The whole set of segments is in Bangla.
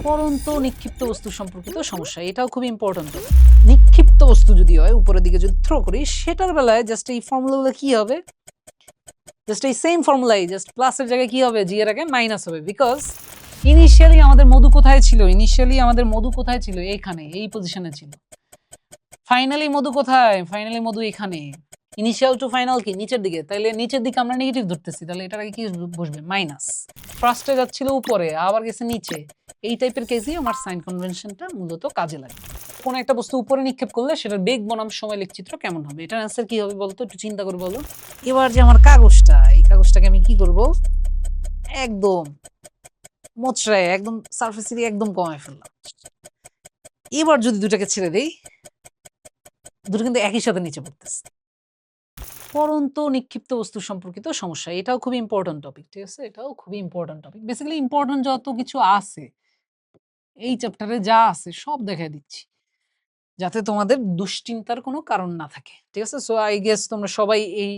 পড়ন্ত নিক্ষিপ্ত বস্তু সম্পর্কিত সমস্যা, এটাও খুব ইম্পর্টেন্ট। নিক্ষিপ্ত বস্তু যদি হয় উপরের দিকে যদি থ্রো করি, সেটার বেলায় জাস্ট এই ফর্মুলাগুলো কি হবে, জাস্ট এই সেম ফর্মুলাই, জাস্ট প্লাসের জায়গায় কি হবে, জি এর আগে মাইনাস হবে। বিকজ ইনিশিয়ালি আমাদের মধু কোথায় ছিল, এইখানে, এই পজিশনে ছিল। ফাইনালি মধু কোথায়, ফাইনালি মধু এখানে। ইনিশিয়াল টু ফাইনাল কি নিচের দিকে, তাইলে নিচের দিকে আমরা নেগেটিভ ধরতেছি, তাহলে এটার আগে কি বসবে, মাইনাস। ফার্স্টে যাচ্ছিল উপরে, আবার গেছে নিচে। এই টাইপের কেসই আমার সাইন কনভেনশনটা মূলত কাজে লাগে। কোন একটা বস্তু উপরে নিক্ষেপ করলে সেটার বেগ বনাম সময় লেখচিত্র কেমন হবে, এটার অ্যান্সার কি হবে বলতো, একটু চিন্তা করে বলো। এবার যে আমার কাগজটা, এই কাগজটাকে আমি কি করব, একদম মোচড়ায়, একদম সারফেস এরিয়া একদম কমায় ফেললাম। এবার যদি দুটাকে ছেড়ে দেই, দুটো কিন্তু একই সাথে নিচে পড়তেছে। পড়ন্ত নিক্ষিপ্ত বস্তু সম্পর্কিত সমস্যা, এটাও খুব ইম্পর্টেন্ট টপিক, ঠিক আছে, এটাও খুবই ইম্পর্টেন্ট টপিক। বেসিক্যালি ইম্পর্টেন্ট যত কিছু আছে এই চ্যাপ্টারে যা আছে সব দেখাই দিচ্ছি, যাতে তোমাদের দুশ্চিন্তার কোনো কারণ না থাকে, ঠিক আছে। সো আই গেস তোমরা সবাই এই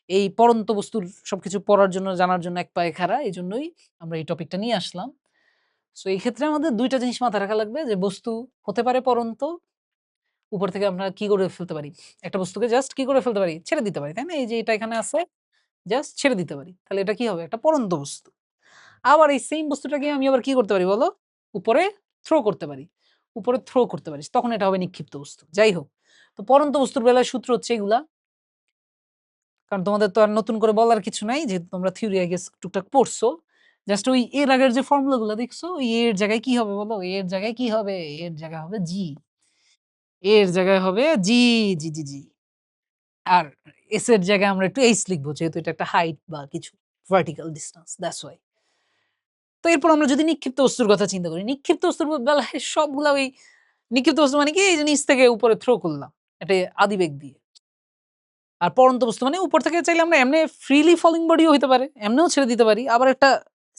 এই পড়ন্ত বস্তুর সবকিছু পড়ার জন্য, জানার জন্য এক পায়ে খাড়া, এই জন্যই আমরা এই টপিকটা নিয়ে আসলাম। সো এই ক্ষেত্রে আমাদের দুইটা জিনিস মাথায় রাখা লাগবে, যে বস্তু হতে পারে পড়ন্ত, উপর থেকে আমরা কি করে ফেলতে পারি, একটা বস্তুকে জাস্ট কি করে ফেলতে পারি, ছেড়ে দিতে পারি, তাই না। এই যে এটা এখানে আছে, জাস্ট ছেড়ে দিতে পারি, তাহলে এটা কি হবে, একটা পড়ন্ত বস্তু। আবার এই সেম বস্তুটাকে আমি আবার কি করতে পারি বলো, উপরে থ্রো করতে পারি, উপরে থ্রো করতে পারি, তখন এটা হবে নিক্ষিপ্ত বস্তু। যাই হোক, তো পড়ন্ত বস্তুর বেলায় সূত্র হচ্ছে এগুলা, কারণ তোমাদের তো আর নতুন করে বলার কিছু নাই, যেহেতু তোমরা থিওরি আই গেস টুকটাক পড়ছো। জাস্ট ওই এর আগের যে ফর্মুলা গুলো দেখছো, ওই এর জায়গায় কি হবে বলো, এর জায়গায় কি হবে, এর জায়গায় হবে জি, এর জায়গায় হবে জি, জি জি জি। আর এস এর জায়গায় আমরা একটু এইচ লিখবো, যেহেতু এটা একটা হাইট বা কিছু ভার্টিক্যাল ডিসটেন্স, দ্যাটস ওয়াই। তো এরপর আমরা যদি নিক্ষিপ্ত বস্তুর কথা চিন্তা করি, নিক্ষিপ্ত বস্তুর বেলায় সবগুলা ওই নিক্ষিপ্ত বস্তু মানে কি, এই যে নিচ থেকে উপরে থ্রো করলাম, এটা আদিবেগ দিয়ে। আর পড়ন্ত বস্তু মানে উপর থেকে চাইলে আমরা এমনি ফ্রিলি ফলিং বডিও হইতে পারে, এমনিও ছেড়ে দিতে পারি, আবার একটা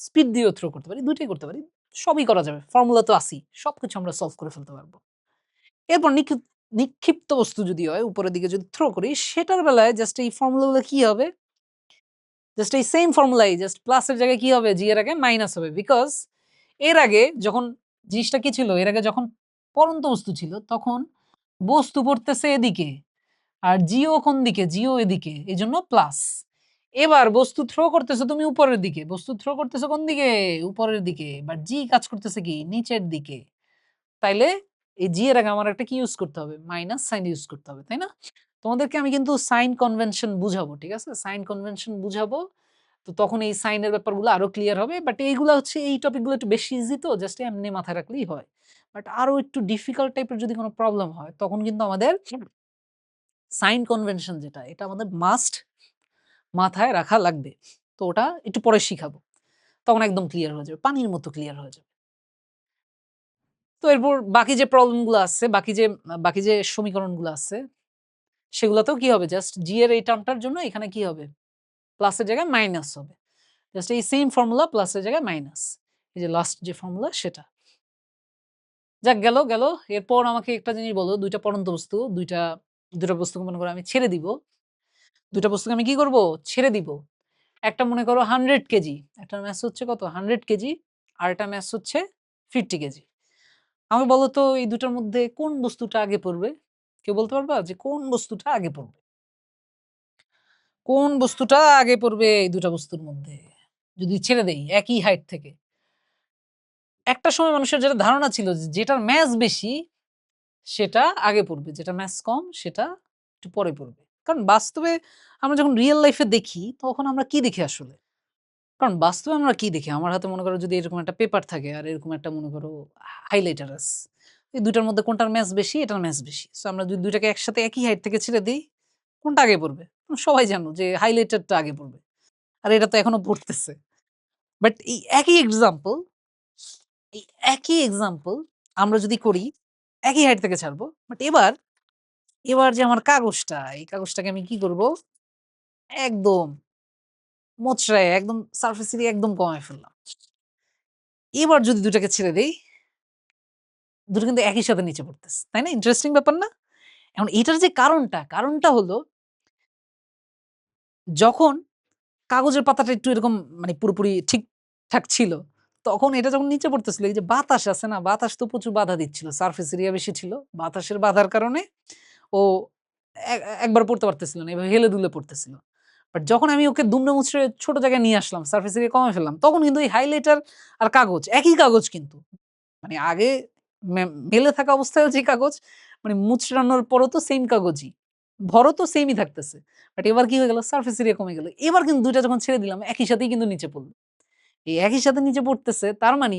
স্পিড দিয়েও থ্রো করতে পারি, দুইটাই করতে পারি, সবই করা যাবে। ফর্মুলা তো আসি, সবকিছু আমরা সলভ করে ফেলতে পারবো। এরপর নিক্ষিপ্ত বস্তু যদি হয় উপরের দিকে যদি থ্রো করি, সেটার বেলায় জাস্ট এই ফর্মুলাগুলো কি হবে, জাস্ট এই সেম ফর্মুলাই, জাস্ট প্লাসের জায়গায় কি হবে, জি এর আগে মাইনাস হবে। বিকজ এর আগে যখন জিনিসটা কি ছিল, এর আগে যখন পড়ন্ত বস্তু ছিল, তখন বস্তু পড়তেছে এদিকে, আর জিও কোন দিকে, জিও এদিকে, এই জন্য প্লাস। এবার বস্তু থ্রো করতেছো তুমি উপরের দিকে, বস্তু থ্রো করতেছো কোন দিকে, উপরের দিকে, বাট জি কাজ করতেছে কি, নিচের দিকে। তাইলে এই জি এর আগে আমার একটা কি ইউজ করতে হবে, মাইনাস সাইন ইউজ করতে হবে, তাই না। তোমাদেরকে আমি কিন্তু সাইন কনভেনশন বুঝাবো, ঠিক আছে, সাইন কনভেনশন বুঝাবো। তো তখন এই সাইনের ব্যাপারগুলো আরো ক্লিয়ার হবে। বাট এইগুলা হচ্ছে, এই টপিকগুলো একটু বেশি ইজি, তো জাস্ট এমনি মাথায় রাখলেই হয়। বাট আরো একটু ডিফিকাল্ট টাইপের যদি কোনো প্রবলেম হয়, তখন কিন্তু আমাদের সাইন কনভেনশন যেটা, এটা আমাদের মাস্ট মাথায় রাখা লাগবে। তো ওটা একটু পরে শিখাবো, তখন একদম ক্লিয়ার হয়ে যাবে, পানির মতো ক্লিয়ার হয়ে যাবে। তো এরপর বাকি যে প্রবলেমগুলো আছে, বাকি যে সমীকরণগুলো আছে, সেগুলোতেও কি হবে, জাস্ট জি এর এই টার্মটার জন্য এখানে কি হবে, প্লাসের জায়গায় মাইনাস হবে। জাস্ট এই সেম ফর্মুলা, প্লাসের জায়গায় মাইনাস, এই যে লাস্ট যে ফর্মুলা সেটা। যাক, গেল। এরপর আমাকে একটা জিনিস বলো, দুইটা পড়ন্ত বস্তু, দুইটা বস্তুকে মনে করো আমি ছেড়ে দিব। দুইটা বস্তুকে আমি কি করব, ছেড়ে দিব। একটা মনে করো 100 কেজি, একটা ম্যাস হচ্ছে কত, 100 কেজি, আর একটা ম্যাস হচ্ছে 50 কেজি। আমাকে বলো তো এই দুটার মধ্যে কোন বস্তুটা আগে পড়বে? কেউ বলতে পারবা যে কোন বস্তুটা আগে পড়বে? কোন বস্তুটা আগে পড়বে এই দুটা বস্তুর মধ্যে? যদি ছেড়ে দেই একই হাইট থেকে। একটা সময় মানুষের যেটা ধারণা ছিল যে যেটার ম্যাস বেশি সেটা আগে পড়বে, যেটা ম্যাস কম সেটা একটু পরে পড়বে। কারণ বাস্তবে আমরা যখন রিয়াল লাইফে দেখি, তখন আমরা কি দেখি আসলে? কারণ বাস্তবে আমরা কি দেখি? আমার হাতে মনে করো যদি এরকম একটা পেপার থাকে, আর এরকম একটা মনে করো হাইলাইটার আছে। এই ২ টার মধ্যে কোনটার ম্যাস বেশি? এটার ম্যাস বেশি। সো আমরা যদি ২ টাকে একসাথে একই হাইট থেকে ছেড়ে দেই, কোনটা আগে পড়বে? সবাই জানো যে হাইলাইটারটা আগে পড়বে। আর এটা তো এখনো পড়তেছে। বাট এই একই এক্সাম্পল আমরা যদি করি, একই হাইট থেকে ছাড়বো। বাট এবার যে আমার কাগজটা, এই কাগজটাকে আমি কি করব? একদম মোচড়ায়, একদম সারফেস এরিয়া একদম কমায় ফেললাম। এবার যদি ২ টাকে ছেড়ে দেই, ২ টো কিন্তু একই সাথে নিচে পড়তেছে। তাই না? ইন্টারেস্টিং ব্যাপার না? এখন এটার যে কারণটা হলো, যখন কাগজের পাতাটা একটু এরকম মানে পুরোপুরি ঠিকঠাক ছিল, তখন এটা যখন নিচে পড়তেছিল, এই যে বাতাস আছে না, বাতাস তো প্রচুর বাধা দিচ্ছিল। সারফেস এরিয়া বেশি ছিল। বাতাসের বাধার কারণে ও একবার পড়তে পারতেছিল না। এভাবে হেলে দুলে পড়তেছিল। বাট যখন আমি ওকে দুমড়ে মুচড়ে ছোট জায়গায় নিয়ে আসলাম, সারফেস এরিয়া কমায় ফেললাম, তখন কিন্তু এই হাইলাইটার আর কাগজ একই কাগজ কিন্তু। মানে আগে মেলে থাকা অবস্থায়ও যে কাগজ, মানে মুচড়ানোর পরও তো সেইম কাগজই। ভরও তো সেইমই থাকতেছে। বাট এবার কি হয়ে গেল? সারফেস এরিয়া কমে গেল। এবার কিন্তু ২ টা যখন ছেড়ে দিলাম একই সাথেই কিন্তু নিচে পড়ল। এই একই সাথে নিচে পড়তেছে তার মানে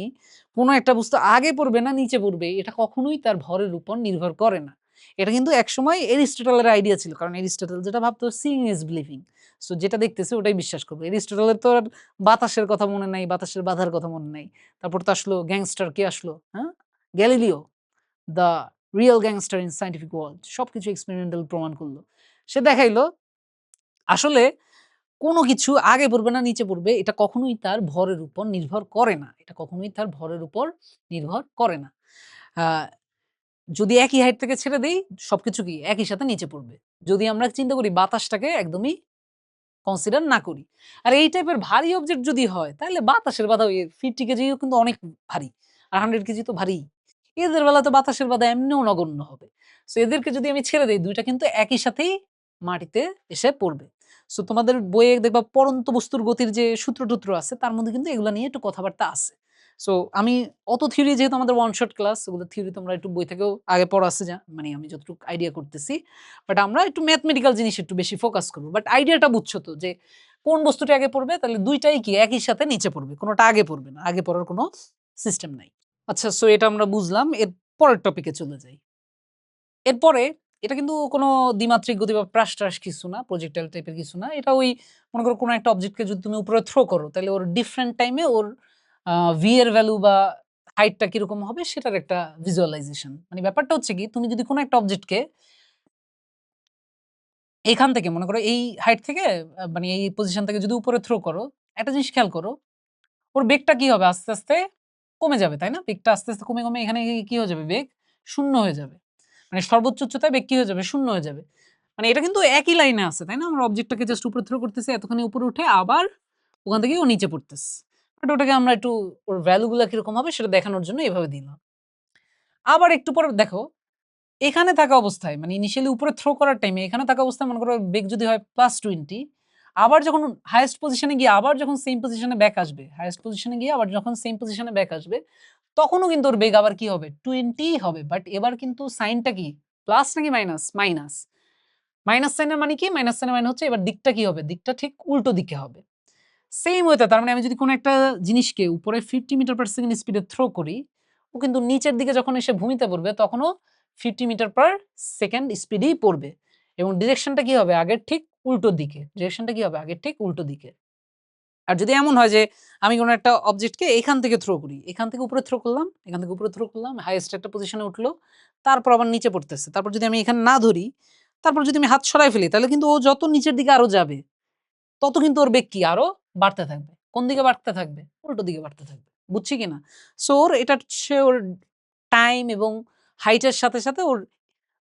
কোন একটা বস্তু আগে পড়বে না নিচে পড়বে এটা কখনোই তার ভরের উপর নির্ভর করে না। এটা কিন্তু একসময় এরিস্টটলের আইডিয়া ছিল। কারণ এরিস্টটল যেটা ভাবতো সিইং ইজ বিলিভিং। সো যেটা দেখতেছে ওটাই বিশ্বাস করবে। এরিস্টটলের তো আর বাতাসের কথা মনে নাই, বাতাসের বাধার কথা মনে নাই। তারপর তো আসলো গ্যাংস্টার কে আসলো? হ্যাঁ? Galileo, the Real gangster in scientific world. সবকিছু এক্সপেরিমেন্টাল প্রমাণ করল। সে দেখাইলো আসলে কোনো কিছু আগে পড়বে না নিচে পড়বে এটা কখনোই তার ভরের উপর নির্ভর করে না। এটা কখনোই তার ভরের উপর নির্ভর করে না। আ যদি একই হাইট থেকে ছেড়ে দেই সবকিছু কি একই সাথে নিচে পড়বে। যদি আমরা চিন্তা করি বাতাসটাকে একদমই কনসিডার না করি। আর এই টাইপের ভারী অবজেক্ট যদি হয় তাহলে বাতাসের বাধা ওই 50 কেজিও কিন্তু অনেক ভারী। আর 100 কেজি তো ভারীই। এদের বেলাতে বাতাসের বাধা এমনিও নগণ্য হবে। সো এদেরকে যদি আমি ছেড়ে দেই ২ টা কিন্তু একই সাথেই মাটিতে এসে পড়বে। সো তোমাদের বইয়ে দেখবা পড়ন্ত বস্তুর গতির যে সূত্র-টুত্র আছে তার মধ্যে কিন্তু এগুলা নিয়ে একটু কথাবার্তা আছে। সো আমি অত থিওরি যেহেতু আমাদের ওয়ান শট ক্লাস ওগুলো থিওরি তোমরা একটু বই থেকেও আগে পড়া আছে মানে আমি যতটুকু আইডিয়া করতেছি। বাট আমরা একটু ম্যাথমেটিক্যাল জিনিস একটু বেশি ফোকাস করব। বাট আইডিয়াটা বুঝছো তো যে কোন বস্তুটা আগে পড়বে তাহলে ২ টাই কি একই সাথে নিচে পড়বে। কোনটা আগে পড়বে না। আগে পড়ার কোনো সিস্টেম নাই। আচ্ছা সো এটা আমরা বুঝলাম। এর পরের টপিকে চলে যাই। এরপরে এটা কিন্তু কোনো দ্বিমাত্রিক গতি বা প্রাস-ট্রাস কিছু না, প্রজেক্টাইল টাইপের কিছু না। এটা ওই মনে করো কোনো একটা অবজেক্টকে যদি তুমি উপরে থ্রো করো তাহলে ওর ডিফারেন্ট টাইমে ওর v এর ভ্যালু বা হাইটটা কিরকম হবে সেটার একটা ভিজুয়ালাইজেশন। মানে ব্যাপারটা হচ্ছে কি তুমি যদি কোনো একটা অবজেক্টকে এখান থেকে মনে করো এই হাইট থেকে মানে এই পজিশন থেকে যদি উপরে থ্রো করো, একটা জিনিস খেয়াল করো, ওর বেগটা কি হবে? আস্তে, আস্তে কমে যাবে, তাই না? বেগটা আস্তে, আস্তে কমে, কমে এখানে গিয়ে কি হয়ে যাবে? বেগ শূন্য হয়ে যাবে। মানে সর্বোচ্চ উচ্চতায় বেগ কি হয়ে যাবে? শূন্য হয়ে যাবে। মানে এটা কিন্তু একই লাইনে আছে, তাই না? আমরা অবজেক্টটাকে জাস্ট উপরে থ্রো করতেছি, এতখানি উপরে উঠে আবার ওখান থেকে ও নিচে পড়তেছে। বাট ওটাকে আমরা একটু ওর ভ্যালু গুলা কিরকম হবে সেটা দেখানোর জন্য এভাবে দিলাম। আবার একটু পরে দেখো এখানে থাকা অবস্থায় মানে ইনিশিয়ালি উপরে থ্রো করার টাইমে এখানে থাকা অবস্থায় মনে করো বেগ যদি হয় +20 আবার যখন হাইয়েস্ট পজিশনে গিয়ে আবার যখন সেম পজিশনে ব্যাক আসবে, হাইয়েস্ট পজিশনে গিয়ে আবার যখন সেম পজিশনে ব্যাক আসবে, তখনও কিন্তু ওর বেগ আবার কি হবে? 20 হবে। বাট এবার কিন্তু সাইনটা কি? প্লাস নাকি মাইনাস? মাইনাস। মাইনাস সাইনের মানে কি? মাইনাস সাইনের মানে হচ্ছে এবার দিকটা কি হবে? দিকটা ঠিক উল্টো দিকে হবে। সেইম ওয়েতে তার মানে আমি যদি কোনো একটা জিনিসকে উপরে 50 মিটার পার সেকেন্ড স্পিডে থ্রো করি, ও কিন্তু নিচের দিকে যখন এসে ভূমিতে পড়বে তখনও 50 মিটার পার সেকেন্ড স্পিডেই পড়বে। এবং ডিরেকশনটা কি হবে? আগের ঠিক উল্টো দিকে। ডিরেকশনটা কি হবে? আগের ঠিক উল্টো দিকে। আর যদি এমন হয় যে আমি কোনো একটা অবজেক্টকে এখান থেকে থ্রো করি, এখান থেকে উপরে থ্রো করলাম, এখান থেকে উপরে থ্রো করলাম, হাইয়েস্ট একটা পজিশনে উঠলো, তারপর আবার নিচে পড়তেছে। তারপর যদি আমি এখানে না ধরি, তারপর যদি আমি হাত সরায় ফেলি তাহলে কিন্তু ও যত নিচের দিকে আরো যাবে তত কিন্তু ওর বেগ কি আরো বাড়তে থাকবে। কোন দিকে বাড়তে থাকবে? উল্টো দিকে বাড়তে থাকবে। বুঝছি কিনা? সো ওর এটা হচ্ছে ওর টাইম এবং হাইট এর সাথে, সাথে ওর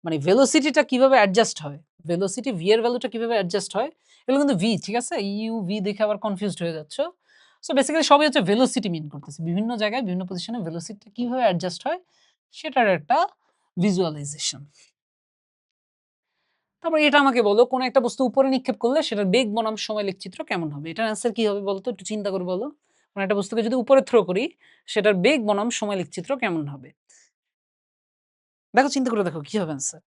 মানে ভেলোসিটিটা কিভাবে অ্যাডজাস্ট হয়, ভেলোসিটি v এর ভ্যালুটা কিভাবে অ্যাডজাস্ট হয়, এগুলো কিন্তু v ঠিক আছে? ইউ, v দেখে আবার কনফিউজড হয়ে যাচ্ছ। সো বেসিক্যালি সবই হচ্ছে ভেলোসিটি মিন করতেছে। বিভিন্ন জায়গায় বিভিন্ন পজিশনে ভেলোসিটিটা কিভাবে অ্যাডজাস্ট হয় সেটার একটা ভিজুয়ালাইজেশন। তারপর এটা আমাকে বলো কোন একটা বস্তু উপরে নিক্ষেপ করলে সেটার বেগ বনাম সময় লেখচিত্র কেমন হবে? এটার অ্যান্সার কি হবে বলো তো? একটু চিন্তা করে বলো। কোন একটা বস্তুকে যদি উপরে থ্রো করি সেটার বেগ বনাম সময় লেখচিত্র কেমন হবে? দেখো চিন্তা করে দেখো কি হবে অ্যান্সার।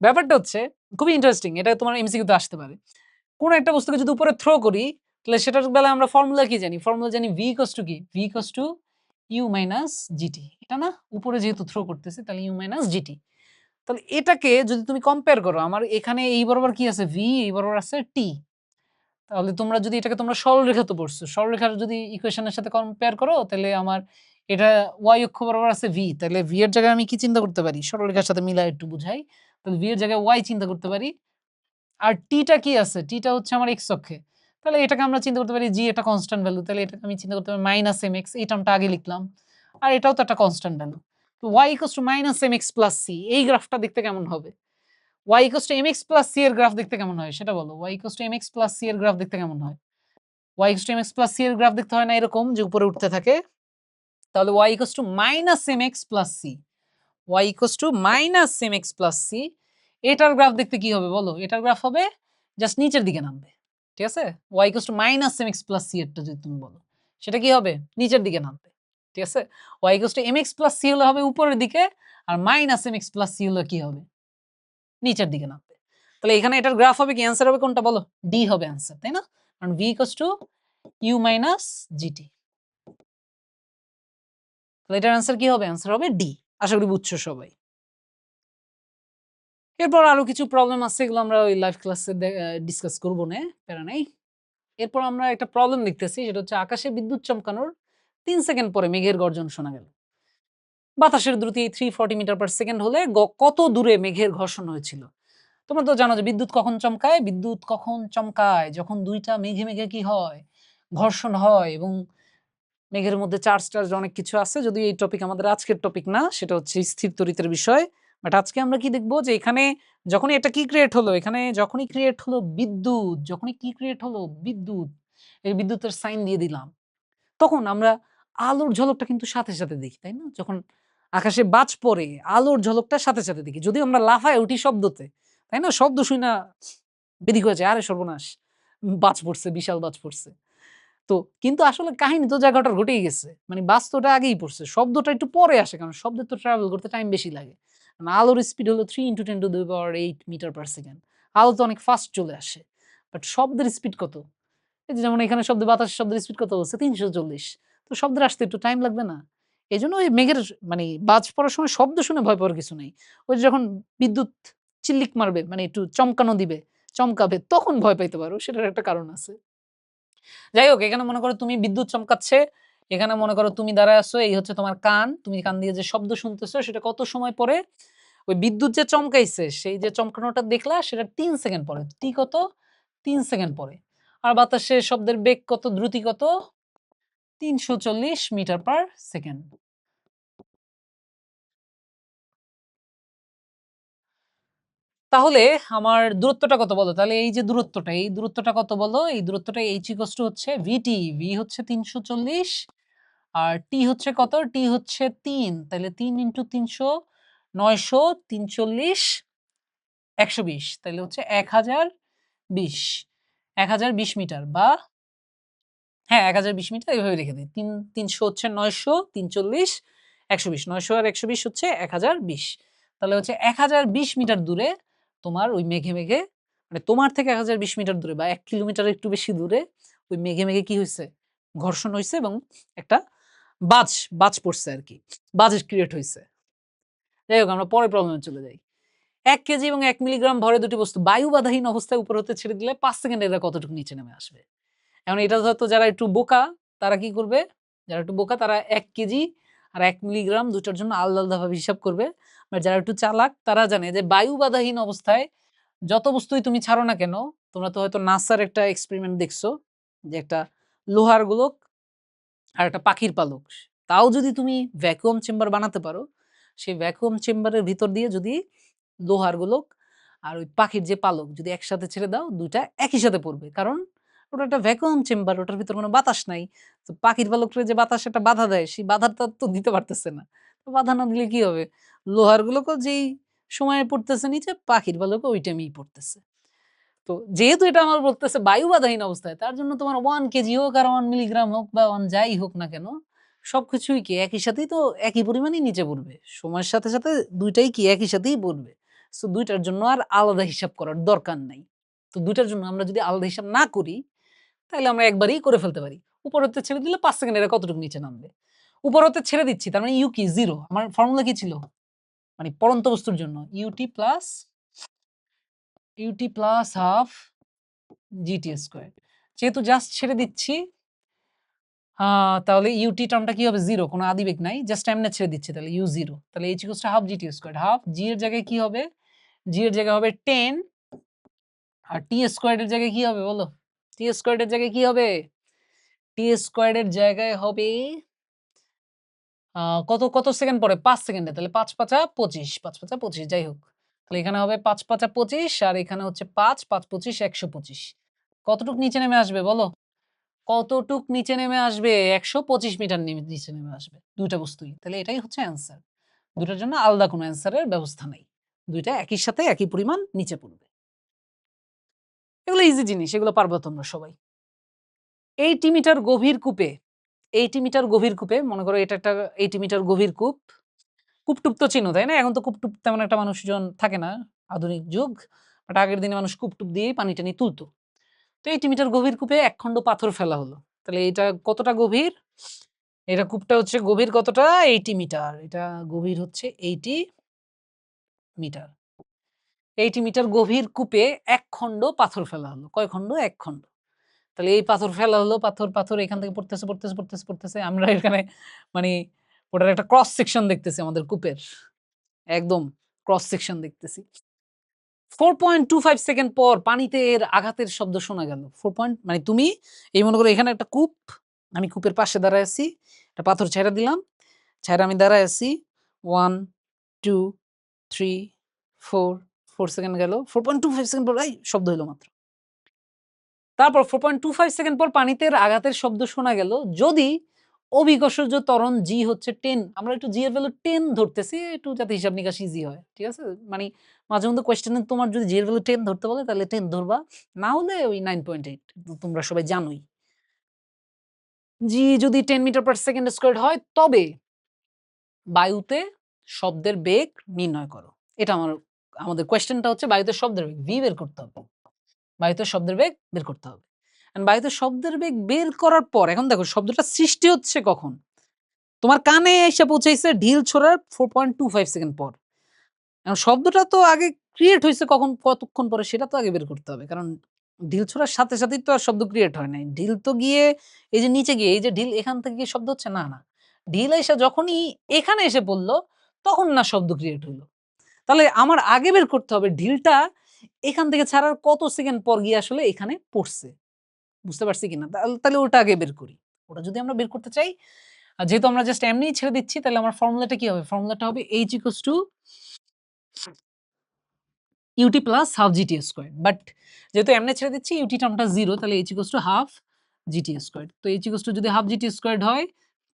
ব্যাপারটা হচ্ছে খুবই ইন্টারেস্টিং। এটা তোমার এমসিকিউ তে আসতে পারে। কোন একটা বস্তুকে যদি উপরে থ্রো করি তাহলে সেটার বেলায় আমরা ফর্মুলা কি জানি? ফর্মুলা জানি v ইকুয়ালস টু কি? v equals to u minus gt। এটা না? উপরে যেহেতু থ্রো করতেছি তাহলে u মাইনাস gt। তাহলে এটাকে যদি তুমি কম্পেয়ার করো আমার এখানে এই বরাবর কি আছে? v এই বরাবর আছে t। তাহলে তোমরা যদি এটাকে তোমরা সরলরেখা তো পড়ছো। সরলরেখার যদি ইকুয়েশনের সাথে কম্পেয়ার করো তাহলে আমার এটা y অক্ষ বরাবর আছে v। তাহলে v এর জায়গায় আমি কি চিন্তা করতে পারি? সরলরেখার সাথে মিলায় একটু বুঝাই। তাহলে v এর জায়গায় y চিন্তা করতে পারি। আর t টা কি আছে? t টা হচ্ছে আমার x অক্ষে। তাহলে এটাকে আমরা চিন্তা করতে পারি g এটা কনস্ট্যান্ট ভ্যালু। তাহলে এটাকে আমি চিন্তা করতে পারি -mx এই টার্মটা আগে লিখলাম। আর এটাও তো একটা কনস্ট্যান্ট ভ্যালু। তো y -mx c এই গ্রাফটা দেখতে কেমন হবে? y mx c এর গ্রাফ দেখতে কেমন হয় সেটা বলো। y mx c এর গ্রাফ দেখতে কেমন হয়? y equal to mx plus c এর গ্রাফ দেখতে হয় না এরকম যে উপরে উঠতে থাকে, তাহলে y equal to minus mx plus c, y equal to minus mx plus c, এটার গ্রাফ দেখতে কি হবে বলো? এটার গ্রাফ হবে জাস্ট নিচের দিকে নামবে, ঠিক আছে? y equal to minus mx plus c এরটা যদি তুমি বলো সেটা কি হবে? নিচের দিকে নামবে, ঠিক আছে? y equal to mx plus c হলে হবে উপরের দিকে, আর মাইনাস mx প্লাস c হলে কি হবে? নিচের দিকে নামবে। তাহলে এখানে এটার গ্রাফ হবে কি, অ্যান্সার হবে কোনটা বলো? ডি হবে অ্যান্সার, তাই না? কারণ v equal to u minus gt। তাহলে এটার অ্যান্সার কি হবে? অ্যান্সার হবে ডি। আশা করি বুঝছো সবাই। এরপর আরো কিছু প্রবলেম আছে, এগুলো আমরা ওই লাইভ ক্লাসে ডিসকাস করবো না, প্যারা নাই। এরপর আমরা একটা প্রবলেম দেখতেছি, সেটা হচ্ছে আকাশে বিদ্যুৎ চমকানোর 3 সেকেন্ড পরে মেঘের গর্জন শোনা গেল। বাতাসের দ্রুতি 340 মিটার পার সেকেন্ড হলে কত দূরে মেঘের ঘর্ষণ হয়েছিল? তোমরা তো জানো যে বিদ্যুৎ কখন চমকায়? বিদ্যুৎ কখন চমকায়? যখন দুইটা মেঘে মেঘে কি হয়? ঘর্ষণ হয়, এবং মেঘের মধ্যে চার্জ টার্জ অনেক কিছু আছে। যদি এই টপিক আমাদের আজকের টপিক না, সেটা হচ্ছে স্থির তড়িতের বিষয়। বাট আজকে আমরা কি দেখবো, যে এখানে যখনই এটা কি ক্রিয়েট হলো, এখানে যখনই ক্রিয়েট হলো বিদ্যুৎ, যখনই কি ক্রিয়েট হলো বিদ্যুৎ, এই বিদ্যুতের সাইন দিয়ে দিলাম, তখন আমরা আলোর ঝলকটা কিন্তু সাথে সাথে দেখি, তাই না? যখন আকাশে বাজ পড়ে আলোর ঝলকটা সাথে সাথে দেখি, যদিও আমরা লাফায় উঠি শব্দতে, তাই না? শব্দ শুই না বেদিক হয়ে যায়, আরে সর্বনাশ, বাজ পড়ছে, বিশাল বাজ পড়ছে। তো কিন্তু আসলে কাহিনী তো জায়গাটা ঘটেই গেছে, মানে বাজ তো ওটা আগেই পড়ছে, শব্দটা একটু পরে আসে, কারণ শব্দের তো ট্রাভেল করতে টাইম বেশি লাগে। কারণ আলোর স্পিড হলো 3 × 10⁸ মিটার পার সেকেন্ড। আলো তো অনেক ফাস্ট চলে আসে, বাট শব্দের স্পিড কত? এই যে যেমন এখানে শব্দে বাতাসের শব্দের স্পিড কত হচ্ছে? 340। তো শব্দের আসতে একটু টাইম লাগবে না? এজন্য ওই মেঘের মানে বাজ পড়ার সময় শব্দ শুনে ভয় পাওয়ার কিছু নেই। ওই যে যখন বিদ্যুৎ চিল্লিক মারবে, মানে একটু চমকানো দিবে, চমকাবে, তখন ভয় পাইতে পারো। সেটার একটা কারণ আছে। যাই হোক, এখানে মনে করো তুমি বিদ্যুৎ চমকাচ্ছে, এখানে মনে করো তুমি দাঁড়ায় আছো, এই হচ্ছে তোমার কান, তুমি কান দিয়ে যে শব্দ শুনতেছো সেটা কত সময় পরে? ওই বিদ্যুৎ যে চমকাইছে, সেই যে চমকানোটা দেখলা সেটা 3 সেকেন্ড পরে। টি কত? 3 সেকেন্ড পরে। আর বাতাসের শব্দের বেগ কত, দ্রুতি কত? 340 মিটার পার সেকেন্ড। তাহলে আমার দূরত্বটা কত বলো? তাহলে এই যে দূরত্বটা, এই দূরত্বটা কত বলো? এই দূরত্বটা h = হচ্ছে vt, v হচ্ছে 340, আর t হচ্ছে কত? t হচ্ছে 3, তাহলে 3 × 300 900 340 120, তাহলে হচ্ছে 1020, 1020 মিটার, বা হ্যাঁ 1020 মিটার, এভাবে লিখে দিই। 300 হচ্ছে 900 340 120, 900 আর 120 হচ্ছে 1020। তাহলে হচ্ছে 1020 মিটার দূরে তোমার ওই মেঘে মেঘে, মানে তোমার থেকে 1020 মিটার দূরে বা 1 কিলোমিটার একটু বেশি দূরে ওই মেঘে মেঘে কি হইছে? ঘর্ষণ হইছে, এবং একটা বাজ বাজ পড়ছে আরকি। বাজ ক্রিয়েট হইছে। যাই হোক, আমরা পরের প্রবলেমে চলে যাই। 1 কেজি এবং 1 মিলিগ্রাম ভরে দুটি বস্তু বায়ু বাধাহীন অবস্থায় উপর হতে ছেড়ে দিলে 5 সেকেন্ডে এরা কতটুকু নিচে নেমে আসবে? এখন এটা হয়তো যারা একটু বোকা তারা কি করবে? যারা একটু বোকা তারা 1 কেজি আর 1 মিলিগ্রাম দুটার জন্য আলাদা আলাদাভাবে হিসাব করবে। বাট যারা একটু চালাক তারা জানে যে বায়ু বাধাহীন অবস্থায় যত বস্তুই তুমি ছাড়ো না কেন, তোমরা তো হয়তো নাসার একটা এক্সপেরিমেন্ট দেখছো, যে একটা লোহার গোলক আর একটা পাখির পালক, তাও যদি তুমি ভ্যাকুয়াম চেম্বার বানাতে পারো, সেই ভ্যাকুয়াম চেম্বারের ভিতর দিয়ে যদি লোহার গোলক আর ওই পাখির যে পালক যদি একসাথে ছেড়ে দাও, ২ টা একই সাথে পড়বে। কারণ ওটা একটা ভ্যাকুয়াম চেম্বার, ওটার ভিতর কোনো বাতাস নাই। তো পাখির পালকরে যে বাতাস একটা বাধা দেয়, সেই বাধাটা তো দিতে পারতেছে না। তো বাধা না দিলে কি হবে? লোহার গোলকও যেই সময়ে পড়তেছে নিচে, পাখির পালকও ওই টাইমেই পড়তেছে। তো যেহেতু এটা আমার বলতেছে বায়ু বাধাহীন অবস্থায়, তার জন্য তোমার 1 কেজি হোক আর 1 মিলিগ্রাম হোক বা 1 যাই হোক না কেন, সবকিছুই কি একই সাথেই তো একই পরিমাণেই নিচে পড়বে। সময়ের সাথে সাথে ২ টাই কি একই সাথেই পড়বে। সো ২ টার জন্য আর আলাদা হিসাব করার দরকার নাই। তো ২ টার জন্য আমরা যদি আলাদা হিসাব না করি, তাইলে আমরা একবারেই করে ফেলতে পারি। উপর হতে ছেড়ে দিলে ৫ সেকেন্ডে এরা কতটুকু নিচে নামবে? উপর হতে ছেড়ে দিচ্ছি, তার মানে ইউ কি? 0। আমার ফর্মুলা কি ছিল? মানে পড়ন্ত বস্তুর জন্য ut প্লাস হাফ GT²। যেহেতু জাস্ট ছেড়ে দিচ্ছি, তাহলে ut টার্মটা কি হবে? 0, কোনো আদিবেগ নাই। জাস্ট এমনে ছেড়ে দিচ্ছি, তাহলে u 0। তাহলে h = half GT²। Half g এর জায়গায় কি হবে? g এর জায়গায় হবে 10, আর t² এর জায়গায় কি হবে বলো? t² এর জায়গায় কি হবে? t² এর জায়গায় হবে কত সেকেন্ড পরে? ৫ সেকেন্ডে। তাহলে ৫ × ৫ = ২৫, ৫ × ৫ = ২৫, যাই হোক। তাহলে এখানে হবে ৫ × ৫ = ২৫, আর এখানে হচ্ছে ৫, ৫ × ২৫ = ১২৫। কতটুক নিচে নেমে আসবে বলো? কতটুক নিচে নেমে আসবে? ১২৫ মিটার নিচে নেমে আসবে। ২ টা বস্তুই। তাহলে এটাই হচ্ছে অ্যান্সার। ২ টার জন্য আলাদা কোনো অ্যান্সারের ব্যবস্থা নাই। ২ টা একই সাথে একই পরিমাণ নিচে পড়বে। এগুলো ইজি জিনিস, এগুলো পারবা তোমরা সবাই। 80 মিটার গভীর কূপে 80 মিটার গভীর কূপে মনে করো এটা একটা 80 মিটার গভীর কূপ। কূপ-টুপ তো চিনো, তাই না? এখন তো কূপ-টুপ তেমন একটা মানুষজন থাকে না, আধুনিক যুগ। বাট আগের দিনে মানুষ কূপ-টুপ দিয়েই পানি-টানি তুলত। তো 80 মিটার গভীর কূপে ১ খণ্ড পাথর ফেলা হলো। তাহলে এটা কতটা গভীর? এটা কূপটা হচ্ছে গভীর কতটা? 80 মিটার। এটা গভীর হচ্ছে 80 মিটার। 80 মিটার গভীর কূপে ১ খণ্ড পাথর ফেলা হলো। কয় খণ্ড? ১ খণ্ড। তাহলে এই পাথর ফেলা হলো, পাথর এখান থেকে পড়তেছে। আমরা এখানে মানে ওটার একটা ক্রস সেকশন দেখতেছি আমাদের কূপের। একদম ক্রস সেকশন দেখতেছি। 4.25 সেকেন্ড পর পানিতে এর আঘাতের শব্দ শোনা গেল। 4 পয়েন্ট মানে তুমি এই মনে করো এখানে একটা কূপ, আমি কূপের পাশে দাঁড়ায় আছি। একটা পাথর ছাইড়া দিলাম। ছাইড়া আমি দাঁড়ায় আছি। 1, 2, 3, 4, 4 সেকেন্ড গেল। 4.25 সেকেন্ড পর এই শব্দ হইল মাত্র। তারপর 4.25 সেকেন্ড পর পানিতে এর আঘাতের শব্দ শোনা গেল যদি অভিকর্ষজ ত্বরণ জি হচ্ছে 10, আমরা একটু জি এর ভ্যালু 10 ধরতেছি একটু যাতে হিসাব নিকাশ ইজি হয়। ঠিক আছে? মানে মাঝে মধ্যে কোয়েশ্চেনে তোমার যদি জি এর ভ্যালু 10 ধরতে বলে তাহলে 10 ধরবা। না হলে ওই 9.8 তোমরা সবাই জানোই। জি যদি 10 মিটার পার সেকেন্ড স্কয়ারড হয় তবে বায়ুতে শব্দের বেগ নির্ণয় করো। এটা আমাদের কোয়েশ্চেনটা হচ্ছে বায়ুতে শব্দের বেগ ভি বের করতে হবে। বায়ুতে শব্দের বেগ বের করতে হবে। বায়ুতে শব্দের বেগ বের করার পর এখন দেখো শব্দটা সৃষ্টি হচ্ছে কখন? তোমার কানে এসে পৌঁছাইছে ঢিল ছোড়ার 4.25 সেকেন্ড পর। এখন শব্দটা তো আগে ক্রিয়েট হইছে কখন কতক্ষণ পরে সেটা তো আগে বের করতে হবে। কারণ ঢিল ছোড়ার সাথে সাথেই তো আর শব্দ ক্রিয়েট হয় নাই। ঢিল তো গিয়ে এই যে নিচে গিয়ে এই যে ঢিল এখান থেকে গিয়ে শব্দ হচ্ছে না। ঢিল এসে যখনই এখানে এসে পড়ল তখন না শব্দ ক্রিয়েট হইল। তাহলে আমার আগে বের করতে হবে ঢিলটা এখান থেকে ছাড়ার কত সেকেন্ড পর গিয়ে আসলে এখানে পড়ছে। বুঝতে পারছি কিনা? তাহলে ওটা আগে বের করি। ওটা যদি আমরা বের করতে চাই, যেহেতু আমরা জাস্ট এমনিই ছেড়ে দিচ্ছি তাহলে আমার ফর্মুলাটা কি হবে? ফর্মুলাটা হবে H equals to UT plus half GT squared। But যেহেতু এমনি ছেড়ে দিচ্ছি UT টার্মটা 0 তাহলে H equals to half GT squared। তো H equals to যদি half GT squared হয়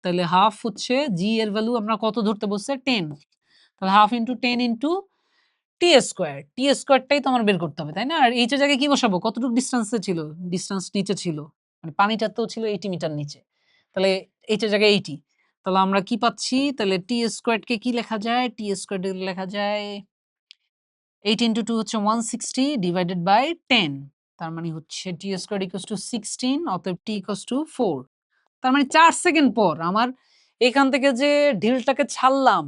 তাহলে হাফ হচ্ছে G এর ভ্যালু আমরা কত ধরতে বলছে? 10। তাহলে half into 10 into t square. T স্কয়ারটাই তো আমার বের করতে হবে, তাই না? আর এইচ এর জায়গায় কি বসাবো? কতটুকু ডিসট্যান্সে ছিল? ডিসট্যান্স নিচে ছিল। মানে পানিটা তো ছিল 80 মিটার নিচে। তাহলে এইচ এর জায়গায় 80। তাহলে আমরা কি পাচ্ছি? তাহলে টি স্কয়ারড কে কি লেখা যায়? টি স্কয়ারড লেখা যায় 8 ইনটু 2 হচ্ছে 160 ডিভাইডেড বাই 10। তার মানে হচ্ছে টি স্কয়ারড ইকুয়ালস টু 16 অতএব টি ইকুয়ালস টু 4। তার মানে 4 সেকেন্ড পর আমার এখান থেকে যে ঢিলটাকে ছাড়লাম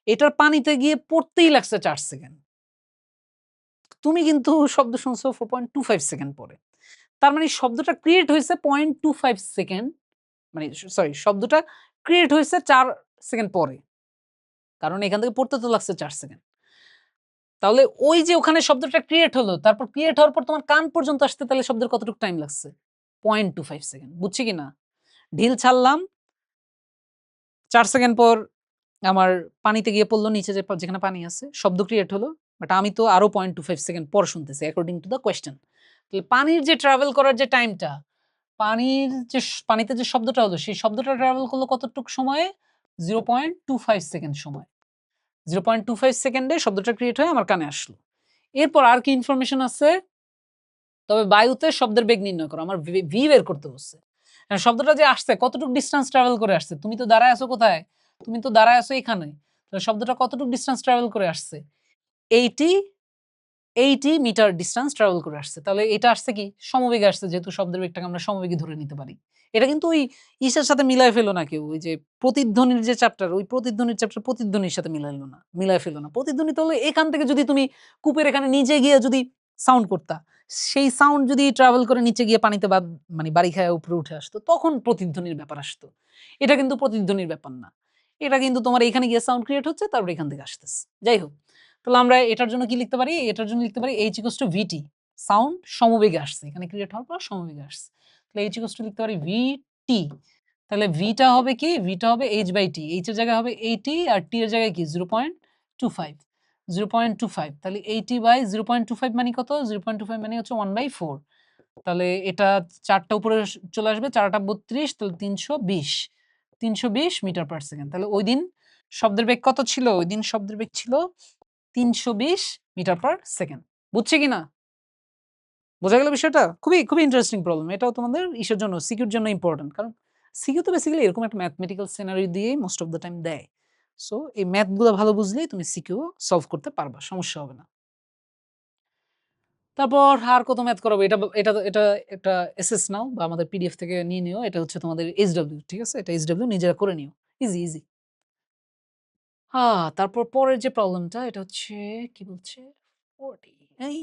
এটার পানিতে গিয়ে পড়তেই লাগছে 4 সেকেন্ড। তুমি কিন্তু শব্দ শুনছো 4.25 সেকেন্ড পরে। তার মানে শব্দটা ক্রিয়েট হইছে 0.25 সেকেন্ড মানে সরি শব্দটা ক্রিয়েট হইছে 4 সেকেন্ড পরে। কারণ এখান থেকে পড়তে তো লাগছে 4 সেকেন্ড। তাহলে ওই যে ওখানে শব্দটা ক্রিয়েট হলো, তারপর ক্রিয়েট হওয়ার পর তোমার কান পর্যন্ত আসতে তাহলে শব্দের কতটুকু টাইম লাগছে? 0.25 সেকেন্ড। বুঝছি কিনা? ঢিল ছাড়লাম ৪ সেকেন্ড পর আমার পানিতে গিয়ে পড়ল নিচে যেখানে পানি আছে, শব্দ ক্রিয়েট হলো। বাট আমি তো আরো 0.25 সেকেন্ড পর শুনতেছি অ্যাকর্ডিং টু দ্য কোয়েশ্চেন। তাহলে পানির যে ট্রাভেল করার যে টাইমটা, পানিতে যে শব্দটা হলো সেই শব্দটা ট্রাভেল করলো কতটুক সময়ে? 0.25 সেকেন্ড সময়। 0.25 সেকেন্ডে শব্দটা ক্রিয়েট হয়ে আমার কানে আসলো। এরপর আর কি ইনফরমেশন আছে? তবে বায়ুতে শব্দের বেগ নির্ণয় করো। আমার ভি বের করতে বলছে। শব্দটা যে আসছে কতটুকু ডিসট্যান্স ট্রাভেল করে আসছে? তুমি তো দাঁড়ায় আছো কোথায়? তুমি তো দাঁড়ায় আছো এখানে। তাহলে শব্দটা কতটুকু ডিসট্যান্স ট্রাভেল করে আসছে? 80 80 মিটার ডিসট্যান্স ট্রাভেল করে আসছে। তাহলে এটা আসছে কি? সমবেগে আসছে যেহেতু শব্দের বেগটাকে আমরা সমবেগে ধরে নিতে পারি। এটা কিন্তু ওই ইসের সাথে মিলায় ফেলো না কেউ। ওই যে প্রতিধ্বনির যে চ্যাপ্টার, ওই প্রতিধ্বনির চ্যাপ্টার প্রতিধ্বনির সাথে মিলায় ফেলো না। প্রতিধ্বনি তো হলো এখান থেকে যদি তুমি কূপের এখানে নিচে গিয়ে যদি সাউন্ড করতা, সেই সাউন্ড যদি ট্রাভেল করে নিচে গিয়ে পানিতে মানে বাড়ি খায়া উপরে উঠে আসতো, তখন প্রতিধ্বনির ব্যাপার আসতো। এটা কিন্তু প্রতিধ্বনির ব্যাপার না। এটা কিন্তু তোমার এখানে গিয়ে সাউন্ড ক্রিয়েট হচ্ছে তারপর এখান থেকে আসতেছে। যাই হোক। তাহলে আমরা এটার জন্য কি লিখতে পারি? এটার জন্য লিখতে পারি H equals to VT sound সমবেগে আসছে। এখানে ক্রিয়েট হওয়ার পর সমবেগে আসছে। তাহলে H equals to লিখতে পারি VT। তাহলে V টা হবে কি? V টা হবে H/T। H এর জায়গায় হবে 80 আর T এর জায়গায় কি? 0.25 0.25 তাহলে 80/0.25 মানে কত? 0.25 মানে হচ্ছে 1/4 তাহলে এটা 4টা উপরে চলে আসবে, 4টা 32, তাহলে 320 মিটার পার সেকেন্ড। তাহলে ওই দিন শব্দের বেগ কত ছিল? ওই দিন শব্দের বেগ ছিল 320 মিটার পার সেকেন্ড। বুঝছে কিনা? বোঝা গেল বিষয়টা? খুবই ইন্টারেস্টিং প্রবলেম। এটাও তোমাদের ইসের জন্য, সিকিউর জন্য ইম্পোর্টেন্ট। কারণ সিকিউ তো বেসিক্যালি এরকম একটা ম্যাথমেটিক্যাল সিনারিও দিয়েই মোস্ট অফ দ্য টাইম দেয়। সো এই ম্যাথগুলো ভালো বুঝলেই তুমি সিকিউ সলভ করতে পারবা, সমস্যা হবে না। তারপর আর কত ম্যাথ করাবো? এটা একটা এসএস নাও বা আমাদের পিডিএফ থেকে নিয়ে নিও। এটা হচ্ছে তোমাদের এইচডব্লিউ, ঠিক আছে? এটা এইচডব্লিউ নিজেরা করে নিও। ইজি। তারপর পরের যে প্রবলেমটা এটা হচ্ছে কি বলছে? 40 এই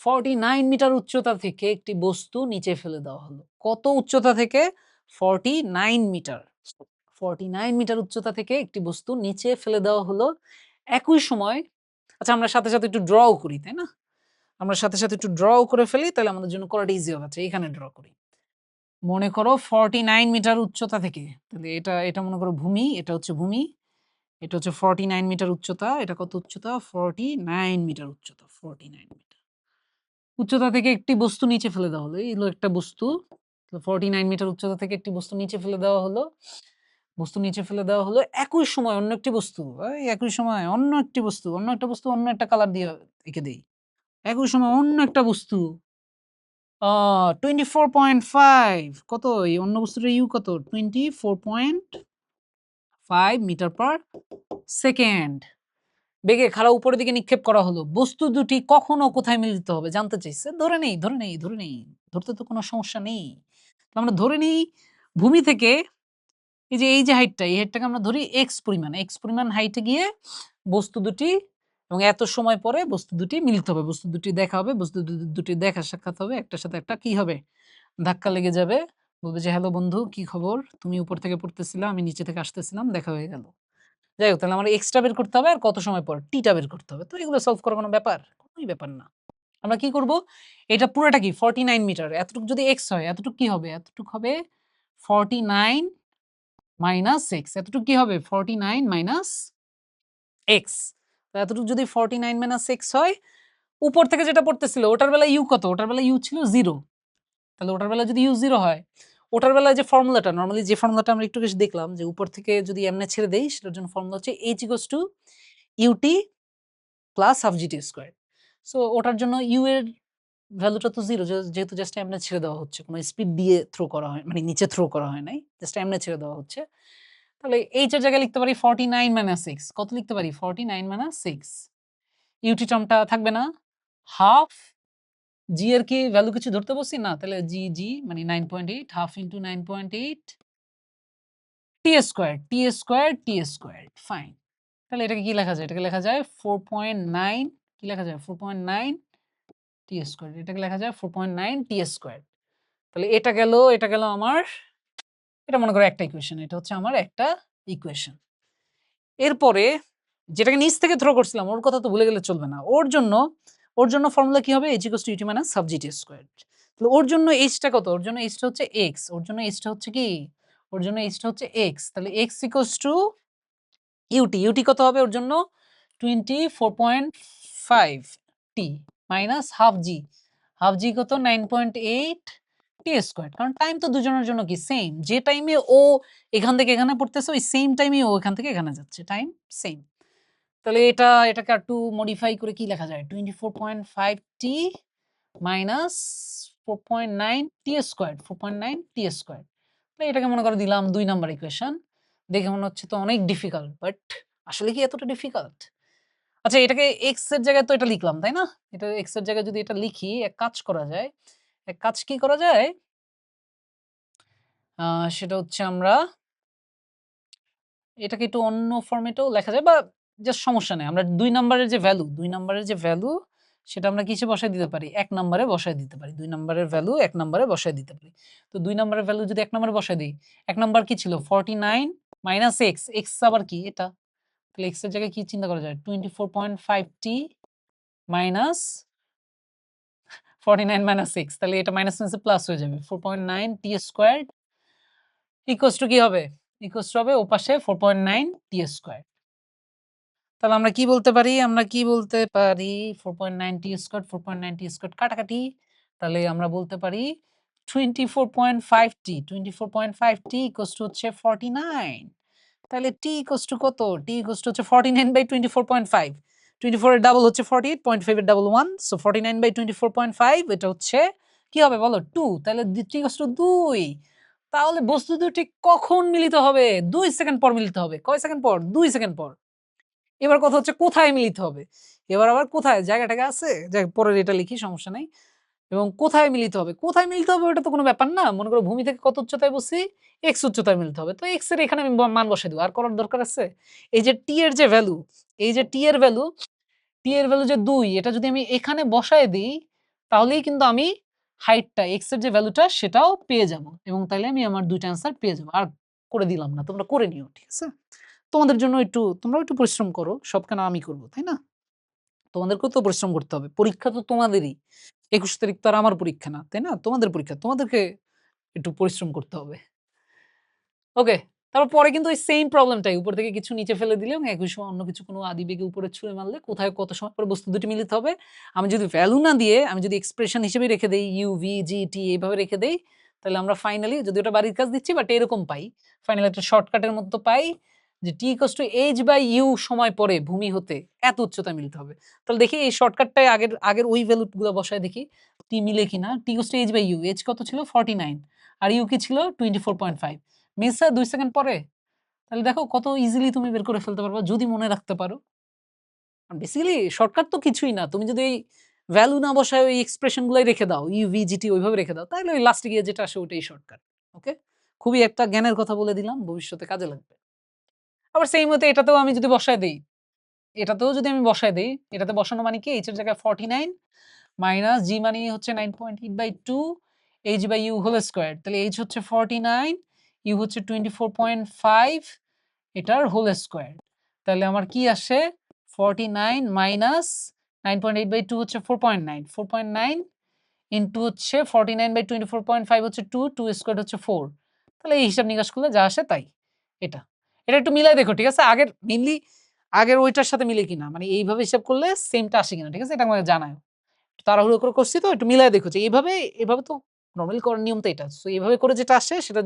49 মিটার উচ্চতা থেকে একটি বস্তু নিচে ফেলে দেওয়া হলো। কত উচ্চতা থেকে? 49 মিটার। 49 মিটার উচ্চতা থেকে একটি বস্তু নিচে ফেলে দেওয়া হলো। একই সময়, আচ্ছা আমরা সাথে একটু ড্রও করি, তাই না? আমরা সাথে একটু ড্রও করে ফেলি, তাহলে আমাদের জন্য করাটা ইজি হবে। আচ্ছা এখানে ড্র করি। মনে করো 49 মিটার উচ্চতা থেকে, তাহলে এটা মনে করো ভূমি, এটা হচ্ছে ভূমি, এটা হচ্ছে 49 মিটার উচ্চতা। এটা কত উচ্চতা? 49 মিটার উচ্চতা। 49 মিটার উচ্চতা থেকে একটি বস্তু নিচে ফেলে দেওয়া হলো। এই হলো একটা বস্তু। 49 মিটার উচ্চতা থেকে একটি বস্তু নিচে ফেলে দেওয়া হলো। বস্তু নিচে ফেলে দেওয়া হলো। একই সময় অন্য একটি বস্তু, একই সময় অন্য একটা বস্তু অন্য একটা কালার দিয়ে এঁকে দেই। একই সময় অন্য একটা বস্তু 24.5, কত এই অন্য বস্তুটার ইউ কত? 24.5 মিটার পার সেকেন্ড বেগে খাড়া উপরের দিকে নিক্ষেপ করা হলো। বস্তু দুটি কখন ও কোথায় মিলিত হবে জানতে চাইছে। ধরে নেই ধরতে তো কোনো সমস্যা নেই। তো আমরা ধরে নিই ভূমি থেকে এই যে হাইটটা, এই হাইটটাকে আমরা ধরি এক্স পরিমাণ হাইটে গিয়ে বস্তু দুটি এবং এত সময় পরে বস্তু দুটি মিলিত হবে, বস্তু দুটি দেখা হবে, বস্তু দুটি দেখা সাক্ষাৎ হবে, একটার সাথে একটা কি হবে? ধাক্কা লেগে যাবে। বলবে যে হ্যালো বন্ধু, কি খবর? তুমি উপর থেকে পড়তেছিলা, আমি নিচে থেকে আসতেছিলাম, দেখা হয়ে গেল। যাই হোক, তাহলে আমার এক্সটা বের করতে হবে আর কত সময় পর টিটা বের করতে হবে। তো এগুলো সলভ করার কোনো ব্যাপার? কোনোই ব্যাপার না। আমরা কি করব? এটা পুরাটা কি 49 মিটার। এতটুকু যদি এক্স হয়, এতটুকু কি হবে? এতটুকু হবে 49 মাইনাস এক্স। এতটুকু কি হবে? 49 মাইনাস এক্স। তো এতটুকু যদি 49 মাইনাস এক্স হয়, উপর থেকে যেটা পড়তেছিল ওটার বেলায় ইউ কত? ওটার বেলায় ইউ ছিল 0। তাহলে ওটার বেলায় যদি ইউ 0 হয়, ওটার বেলায় যে ফর্মুলাটা নরমালি যে ফর্মুলাটা আমরা একটু বেশি দেখলাম যে উপর থেকে যদি এমনে ছেড়ে দেই, সেটার জন্য ফর্মুলা হচ্ছে h equals to ut plus half gt square. So ওটার জন্য ইউ এর ভ্যালুটা তো 0, যেহেতু জাস্ট এমনে ছেড়ে দেওয়া হচ্ছে, কোনো স্পিড দিয়ে থ্রো করা হয়, মানে নিচে থ্রো করা হয় নাই, জাস্ট এমনে ছেড়ে দেওয়া হচ্ছে। তাহলে h এর জায়গায় লিখতে পারি 49 মাইনাস 6। কত লিখতে পারি? 49 মাইনাস 6। ut টার্মটা থাকবে না? হাফ জি এর কি ভ্যালু কিছু ধরতে বলছি না, তাহলে জি মানে 9.8, হাফ ইনটু 9.8 টি স্কয়ার ফাইন। তাহলে এটাকে কি লেখা যায়? এটাকে লেখা যায় 4.9, কি লেখা যায়? 4.9 টি স্কয়ার। এটাকে লেখা যায় 4.9 টি স্কয়ার। তাহলে এটা গেল আমার, এটা মনে করো একটা ইকুয়েশন, এটা হচ্ছে আমার একটা ইকুয়েশন। এরপরে যেটাকে নিচ থেকে থ্রো করছিলাম ওর কথা তো ভুলে গেলে চলবে না। ওর জন্য ফর্মুলা কি হবে? h = ut - sub gt square. তাহলে ওর জন্য h টা কত? ওর জন্য h টা হচ্ছে x। ওর জন্য h টা হচ্ছে কি? ওর জন্য h টা হচ্ছে x। তাহলে x = ut কত হবে ওর জন্য? 24.5 t মাইনাস হাফ জি কত? 9.8 টি স্কয়ার। কারণ টাইম তো দুজনের জন্য কি সেম। যে টাইমে ও এখান থেকে এখানে পড়তেছে ওই সেম টাইমে ও এখান থেকে এখানে যাচ্ছে, টাইম সেম। তাহলে এটাকে একটু মডিফাই করে কি লেখা যায়? 24.5 টি মাইনাস 4.9 টি স্কয়ার, 4.9 টি স্কয়ার। তাহলে এটাকে মনে করে দিলাম 2 নাম্বার ইকুয়েশন। দেখে মনে হচ্ছে তো অনেক ডিফিকাল্ট, বাট আসলে কি এতটা ডিফিকাল্ট? আচ্ছা এটাকে এক্স এর জায়গায় তো এটা লিখলাম, তাই না? এটা এক্স এর জায়গায় যদি এটা লিখি, এক কাজ করা যায়। এক কাজ কি করা যায়? সেটা হচ্ছে আমরা এটাকে একটু অন্য ফরমেটেও লেখা যায় বা জাস্ট সমস্যা নেই। আমরা 2 নাম্বারের যে ভ্যালু সেটা আমরা কিসে বসায় দিতে পারি? 1 নাম্বারে বসায় দিতে পারি। 2 নাম্বারের ভ্যালু 1 নাম্বারে বসায় দিতে পারি। তো 2 নাম্বারের ভ্যালু যদি 1 নাম্বারে বসায় দেই, 1 নাম্বার কি ছিল? 49 মাইনাস এক্স। এক্স আবার কি? এটা। তাহলে এক্স এর জায়গায় কি চিন্তা করা যায়? 24.5 টি মাইনাস 49 মাইনাস এক্স। তাহলে এটা মাইনাস মাইনাসে প্লাস হয়ে যাবে। 4.9 টি স্কয়ার্ড ইকুয়ালস টু কি হবে? ইকুয়ালস টু হবে ওপাশে 4.9 টি স্কয়ার। তাহলে আমরা কি বলতে পারি? 4.9 টি স্কয়ার, 4.9 টি স্কয়ার কাটাকাটি। তাহলে আমরা বলতে পারি 24.5t 24.5t ইকুয়ালস টু হচ্ছে 49। তাহলে t ইকুয়ালস টু কত? t ইকুয়ালস টু হচ্ছে 49/24.5। 24 এর ডাবল হচ্ছে 48, 0.5 এর ডাবল 1, সো 49/24.5 এটা হচ্ছে কি হবে বলো? 2। তাহলে t ইকুয়ালস টু 2। তাহলে বস্তু দুটি কখন মিলিত হবে? 2 সেকেন্ড পর মিলিত হবে। কয় সেকেন্ড পর? 2 সেকেন্ড পর। এবার কথা হচ্ছে কোথায় মিলিত হবে? এবার আবার কোথায়? জায়গাটাকে আছে? যাক পরের এটা লিখি, সমস্যা নাই। এবং কোথায় মিলিত হবে? কোথায় মিলিত হবে ওটা তো কোনো ব্যাপার না। মনে করো ভূমি থেকে কত উচ্চতায় বসছি? x উচ্চতায় মিলিত হবে। তো x এর এখানে আমি মান বসাই দেব। আর করার দরকার আছে? এই যে t এর যে ভ্যালু, এই যে t এর ভ্যালু যে 2 এটা যদি আমি এখানে বসায় দেই তাহলেই কিন্তু আমি হাইটটা x এর যে ভ্যালুটা সেটাও পেয়ে যাব এবং তাইলে আমি আমার ২ টা অ্যান্সার পেয়ে যাব। আর করে দিলাম না। তোমরা করে নিও, ঠিক আছে? তোমাদের জন্য তোমরাও একটু পরিশ্রম করো। সব কেন আমি করব, তাই না? তোমাদেরকেও তো পরিশ্রম করতে হবে। পরীক্ষা তো তোমাদেরই। ২১ তারিখ তো আর আমার পরীক্ষা না, তাই না? তোমাদের পরীক্ষা। তোমাদেরকে একটু পরিশ্রম করতে হবে। ওকে। তারপর পরে কিন্তু ওই সেইম প্রবলেমটাই উপর থেকে কিছু নিচে ফেলে দিলে এবং একই সময় অন্য কিছু কোনো আদিবেগে উপরে ছুঁড়ে মারলে কোথায় কত সময় পরে বস্তু দুটি মিলিত হবে। আমি যদি ভ্যালু না দিয়ে আমি যদি এক্সপ্রেশন হিসেবে রেখে দেই u, v, g, t এইভাবে রেখে দেই তাহলে আমরা ফাইনালি যদি ওটা বাড়ির কাজ দিচ্ছি বাট এরকম পাই। ফাইনালি একটা শর্টকাটের মতো পাই যে t = h/u সময় পরে ভূমি হতে এত উচ্চতায় মিলিত হবে। তাহলে দেখি এই শর্টকাটটায় আগের ওই ভ্যালুগুলো বসায় দেখি t মিলে কিনা। t = h/u, h কত ছিল? 49 আর u কি ছিল? 24.5। মিস হয় ২ সেকেন্ড পরে। তাহলে দেখো কত ইজিলি তুমি বের করে ফেলতে পারবা যদি মনে রাখতে পারো। বেসিক্যালি শর্টকাট তো কিছুই না। তুমি যদি এই ভ্যালু না বসায় ওই এক্সপ্রেশন গুলাই রেখে দাও, ইউ, ভি, জি, টি ওইভাবে রেখে দাও, তাহলে ওই লাস্টে গিয়ে যেটা আসে ওটাই শর্টকাট। ওকে? খুবই একটা জ্ঞানের কথা বলে দিলাম, ভবিষ্যতে কাজে লাগবে। আবার সেইম ওয়েতে এটাতেও আমি যদি বসায় দেই, এটাতেও যদি আমি বসায় দেই, এটাতে বসানো মানে কি? h এর জায়গায় 49 মাইনাস g মানে হচ্ছে 9.8/2 h/u হোল স্কয়ার। তাহলে h হচ্ছে 49, u হচ্ছে 24.5 এটার হোল স্কয়ার। তাহলে আমার কি আসে? 49 মাইনাস 9.8/2 হচ্ছে 4.9, 4.9 ইনটু হচ্ছে 49/24.5 হচ্ছে 2, 2 স্কয়ার হচ্ছে 4। তাহলে এই হিসাব নিকাশ করলে যা আসে তাই। এটা। এটা একটু মিলাই দেখো, ঠিক আছে? মেইনলি আগের ওইটার সাথে মিলে কিনা। মানে এইভাবে হিসাব করলে সেমটা আসে কিনা, ঠিক আছে? এটা আমাকে জানাও। তাড়াহুড়ো করে করছি তো একটু মিলাই দেখো যে এভাবে তো নরমালি করার নিয়ম তো এটা। সো এভাবে করে যেটা আসে সেটা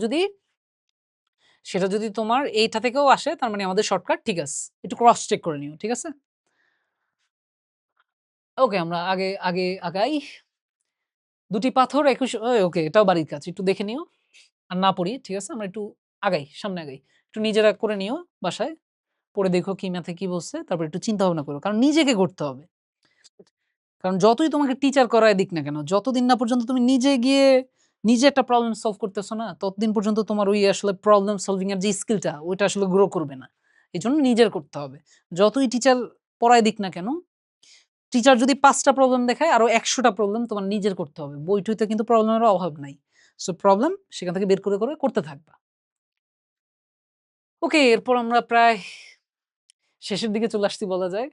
যদি তোমার এইটা থেকেও আসে তার মানে আমাদের শর্টকাট ঠিক আছে। একটু ক্রস চেক করে নিও, ঠিক আছে? ওকে আমরা আগে আগাই। ২ টি পাথর ২১ ওকে এটাও বাড়ির কাজ। একটু দেখে নিও। আর না পড়ি, ঠিক আছে? আমরা একটু আগাই, সামনে আগাই। একটু নিজেরা করে নিও বাসায়। পড়ে দেখো কি ম্যাথে কি বলছে। তারপর একটু চিন্তা ভাবনা করো। কারণ নিজেকে করতে হবে। কারণ যতই তোমাকে টিচার করায় দিক না কেন, যতদিন না পর্যন্ত তুমি নিজে গিয়ে নিজে একটা প্রবলেম সলভ করতেছো না, ততদিন পর্যন্ত তোমার ওই আসলে প্রবলেম সলভিং এর যে স্কিলটা ওইটা আসলে গ্রো করবে না। এজন্য নিজের করতে হবে। যতই টিচার পড়ায় দিক না কেন, টিচার যদি ৫ টা প্রবলেম দেখায় আরো ১০০ টা প্রবলেম তোমার নিজের করতে হবে। বই-টইতে কিন্তু প্রবলেমের অভাব নাই। সো প্রবলেম সেখান থেকে বের করে করতে থাকবা। ওকে এরপর আমরা প্রায় শেষের দিকে চলে আসছি বলা যায়।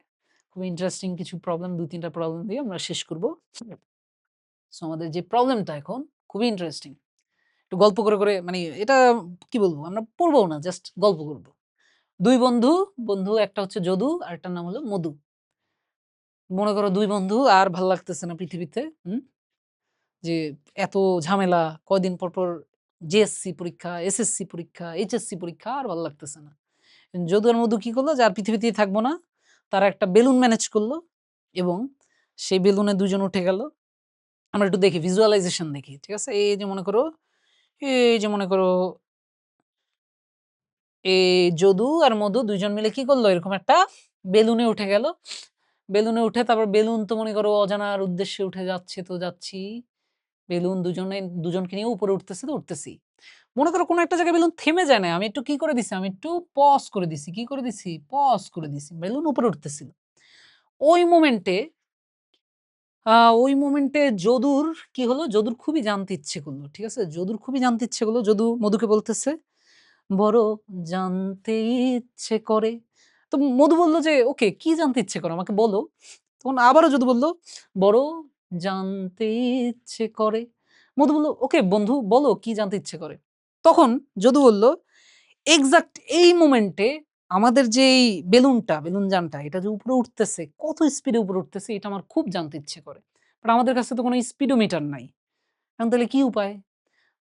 খুব ইন্টারেস্টিং কিছু প্রবলেম ২-৩ টা প্রবলেম দিয়ে আমরা শেষ করব। সো আমাদের যে প্রবলেমটা এখন খুবই ইন্টারেস্টিং। একটু গল্প করে মানে এটা কি বলবো? আমরা পড়বও না, জাস্ট গল্প করব। ২ বন্ধু একটা হচ্ছে যদু আরেকটার নাম হলো মধু। মনে করো ২ বন্ধু আর ভাল লাগতেছে না পৃথিবীতে। যে এত ঝামেলা, কয়দিন পর জেএসসি পরীক্ষা, এসএসসি পরীক্ষা, এইচএসসি পরীক্ষা আর ভাল লাগতেছে না। যদু আর মধু কি করলো? যে আর পৃথিবীতেই থাকবো না। তারা একটা বেলুন ম্যানেজ করলো এবং সেই বেলুনে ২ জন উঠে গেল। আমরা একটু দেখি ভিজুয়ালাইজেশন দেখি। ঠিক আছে? এই যে মনে করো যদু আর মধু ২ জন মিলে কি করলো? এরকম একটা বেলুনে উঠে গেল। বেলুনে উঠে তারপর বেলুন তো মনে করো অজানার উদ্দেশ্যে উঠে যাচ্ছে তো যাচ্ছি। বেলুন দুজনকে নিয়ে উপরে উঠতেছি তো উঠতেছি। মনে করো কোনো একটা জায়গায় বেলুন থেমে যায় না। আমি একটু কি করে দিছি? আমি একটু পজ করে দিছি। কি করে দিছি? পজ করে দিছি। বেলুন উপরে উঠতেছিল। ওই মোমেন্টে আ ওই মোমেন্টে যদুর কি হলো? যদুর খুবই জানতে ইচ্ছে করলো। ঠিক আছে? যদুর খুবই জানতে ইচ্ছে করলো। যদু মধুকে বলতেছে, "বড় জানতে ইচ্ছে করে।" তো মধু বলল যে, "ওকে কি জানতে ইচ্ছে করে আমাকে বলো।" তখন আবারও যদু বলল, "বড় জানতে ইচ্ছে করে।" মধু বলল, "ওকে বন্ধু বলো কি জানতে ইচ্ছে করে।" তখন যদু বলল, "এক্সাক্ট এই মোমেন্টে আমাদের যেই বেলুন যানটা এটা যে উপরে উঠতেছে, কত স্পিডে উপরে উঠতেছে এটা আমার খুব জানতে ইচ্ছে করে।" বাট আমাদের কাছে তো কোনো স্পিডোমিটার নাই। এখন তাহলে কি উপায়?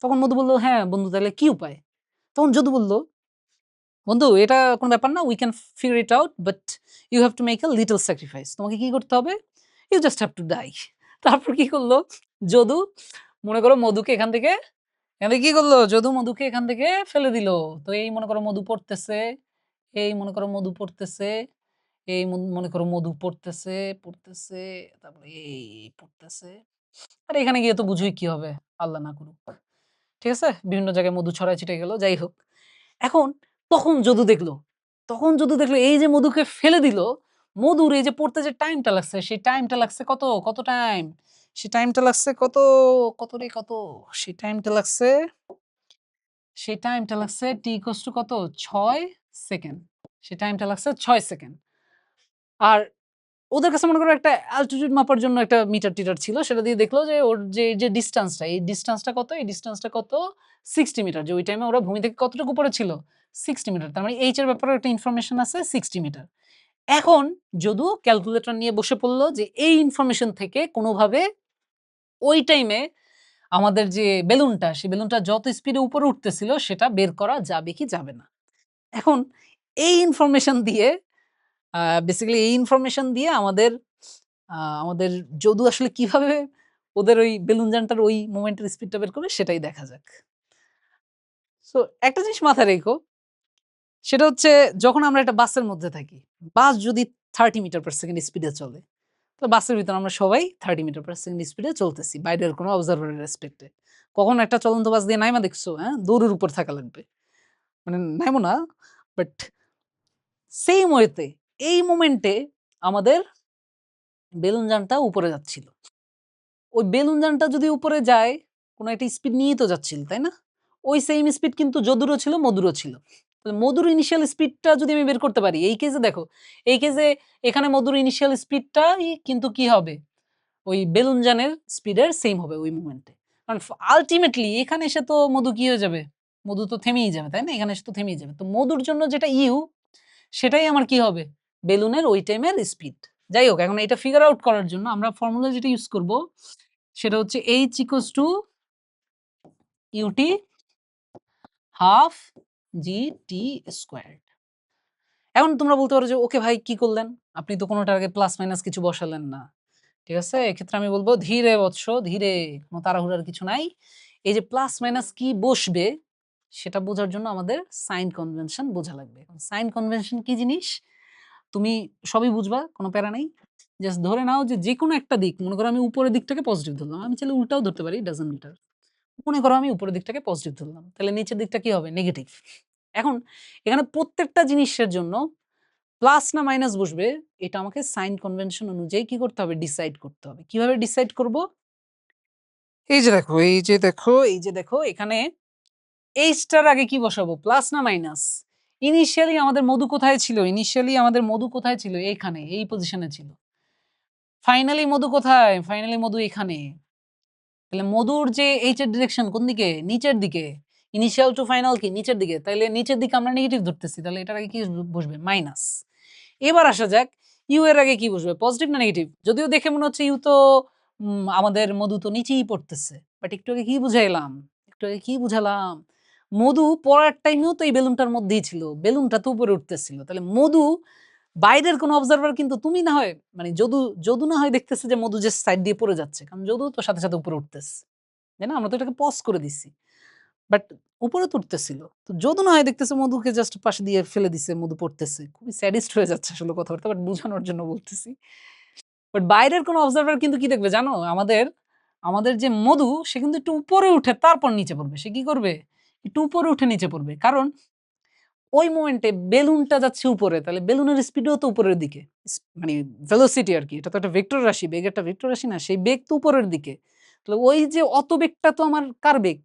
তখন মধু বলল, "হ্যাঁ বন্ধু, তাহলে কি উপায়?" তখন যদু বলল, "বন্ধু, এটা কোনো ব্যাপার না। We can figure it out, but you have to make a little sacrifice. তোমাকে কি করতে হবে? You just have to die." তারপর কি করলো যদু? মনে করো মধুকে এখান থেকে কি করলো? যদু মধুকে এখান থেকে ফেলে দিল। তো এই মনে করো মধু পড়তেছে, এই মনে করো মধু পড়তেছে, এই মনে করো মধু পড়তেছে, পড়তেছে, তারপরে এই পড়তেছে। আর এখানে গিয়ে তো বুঝোই কি হবে, আল্লাহ না করুক। ঠিক আছে? বিভিন্ন জায়গায় মধু ছড়ায় ছিটে গেল। যাই হোক। এখন তখন যদু দেখলো, এই যে মধুকে ফেলে দিল, মধুর এই যে পড়তে যে টাইমটা লাগছে, সেই টাইমটা লাগছে কত? কত টাইম? সেই টাইমটা লাগছে কত? কত রে কত? সেই টাইমটা লাগছে t ইকুয়ালস টু কত? ৬ সেকেন্ড। সেই টাইমটা লাগছে ৬ সেকেন্ড। আর ওদের কাছে মনে করো একটা অ্যালটিটিউড মাপার জন্য একটা মিটার-টিটার ছিল। সেটা দিয়ে দেখলো যে ওর যে ডিসট্যান্সটা, এই ডিসট্যান্সটা কত? এই ডিসট্যান্সটা কত? 60 মিটার। যে ওই টাইমে ওরা ভূমি থেকে কতটুকু উপরে ছিল? 60 মিটার। তার মানে এইচ এর ব্যাপারেও একটা ইনফরমেশন আছে 60 মিটার। এখন যদু ক্যালকুলেটর নিয়ে বসে পড়ল যে এই ইনফরমেশন থেকে কোনোভাবে ওই টাইমে আমাদের যে বেলুনটা, সেই বেলুনটা যত স্পিডে উপরে উঠতেছিল সেটা বের করা যাবে কি যাবে না। এখন এই ইনফরমেশন দিয়ে বেসিক্যালি এই ইনফরমেশন দিয়ে আমাদের যদু আসলে কিভাবে ওদের ওই বেলুন যানটার ওই মোমেন্টের স্পিডটা বের করবে সেটাই দেখা যাক। সো একটা জিনিস মাথায় রেখো, সেটা হচ্ছে যখন আমরা একটা বাসের মধ্যে থাকি, বাস যদি 30 মিটার পার সেকেন্ড স্পিডে চলে, তো বাসের ভিতরে আমরা সবাই 30 মিটার পার সেকেন্ড স্পিডে চলতেছি বাইরের কোনো অবজারভারের রেসপেক্টে। কখনো একটা চলন্ত বাস দিয়ে নাইমা দেখছো? হ্যাঁ? দৌড়ের উপর থাকা লাগবে। মানে নাইমো না, বাট সেইম ওয়েতে এই মোমেন্টে আমাদের বেলুন যানটা উপরে যাচ্ছিল। ওই বেলুন যানটা যদি উপরে যায়, কোনো একটা স্পিড নিয়েই তো যাচ্ছিল, তাই না? ওই সেইম স্পিড কিন্তু যদুরও ছিল, মধুরও ছিল। তাহলে মধুর ইনিশিয়াল স্পিডটা যদি আমি বের করতে পারি, এই কেসে দেখো, এই কেসে এখানে মধুর ইনিশিয়াল স্পিডটাই কিন্তু কি হবে? ওই বেলুন যানের স্পিডের সেইম হবে ওই মোমেন্টে। কারণ আল্টিমেটলি এখানে এসে তো মধু কি হয়ে যাবে? মধু তো থেমেই যাবে, তাই না? এখানে এসে তো থেমেই যাবে। তো মধুর জন্য যেটা সেটাই আমার কি হবে? বেলুনের ওই টাইমের স্পিড। যাই হোক, এখন এটা ফিগার আউট করার জন্য আমরা ফর্মুলা যেটা ইউজ করব সেটা হচ্ছে h equals to ut half gt squared। এখন তোমরা বলতে পারো যে ওকে ভাই কি করলেন? আপনি তো কোনোটার আগে প্লাস মাইনাস কিছু বসালেন না। ঠিক আছে? এক্ষেত্রে আমি বলব ধীরে বৎস ধীরে, কোনো তাড়াহুড়ার কিছু নাই। এই যে প্লাস মাইনাস কি বসবে সেটা বোঝার জন্য আমাদের সাইন কনভেনশন বোঝা লাগবে। সাইন কনভেনশন কি জিনিস? তুমি সবই বুঝবা, কোনো প্যারা নাই। জাস্ট ধরে নাও যে যেকোনো একটা দিক, মনে করো আমি উপরের দিকটাকে পজিটিভ ধরলাম। আমি চাইলে উল্টাও ধরতে পারি, ডাজন্ট ম্যাটার। মনে করো আমি উপরের দিকটাকে পজিটিভ ধরলাম। তাহলে নিচের দিকটা কি হবে? নেগেটিভ। এখন এখানে প্রত্যেকটা জিনিসের জন্য প্লাস না মাইনাস বসবে এটা আমাকে সাইন কনভেনশন অনুযায়ী কি করতে হবে? ডিসাইড করতে হবে। কিভাবে ডিসাইড করব? এই যে দেখো এখানে এইচ টার আগে কি বসাবো? প্লাস না মাইনাস? ইনিশিয়ালি আমাদের মধু কোথায় ছিল? এখানে, এই পজিশনে ছিল। ফাইনালি মধু কোথায়? ফাইনালি মধু এখানে। তাহলে মধুর যে এইচ এর ডিরেকশন কোন দিকে? নিচের দিকে। ইনিশিয়াল টু ফাইনাল কি? নিচের দিকে। তাইলে নিচের দিকে আমরা নেগেটিভ ধরতেছি। তাহলে এটার আগে কি বসবে? মাইনাস। এবার আসা যাক ইউ এর আগে কি বসবে? পজিটিভ না নেগেটিভ? যদিও দেখে মনে হচ্ছে ইউ তো আমাদের মধু তো নিচেই পড়তেছে। বাট একটু আগে কি বুঝাইলাম? মধু পড়ার টাইমেও তো এই বেলুনটার মধ্যেই ছিল। বেলুনটা তো উপরে উঠতেছিল। তাহলে মধু বাইরের কোনো অবজারভার কিন্তু তুমি না হয় মানে যদু না হয় দেখতেছে যে মধু যে সাইড দিয়ে পড়ে যাচ্ছে। কারণ যদু তো সাথে উপরে উঠতেছে। তাই না? আমরা তো এটাকে পজ করে দিছি। বাট উপরে তো উঠতেছিল। তো যদু না হয় দেখতেছে মধুকে জাস্ট পাশে দিয়ে ফেলে দিছে, মধু পড়তেছে। খুবই স্যাডিস্ট হয়ে যাচ্ছে আসলে কথাবার্তা, বাট বুঝানোর জন্য বলতেছি। বাট বাইরের কোনো অবজারভার কিন্তু কি দেখবে জানো? আমাদের যে মধু সে কিন্তু একটু উপরে উঠে তারপর নিচে পড়বে। সে কি করবে? একটু উপরে উঠে নিচে পড়বে। কারণ ওই মোমেন্টে বেলুনটা যাচ্ছে উপরে, তাহলে বেলুনের স্পিডও তো উপরের দিকে। মানে ভেলোসিটি আরকি। এটা তো একটা ভেক্টর রাশি, বেগ একটা ভেক্টর রাশি না? সেই বেগ তো উপরের দিকে। তাহলে ওই যে অত বেগটা তো আমার কার বেগ?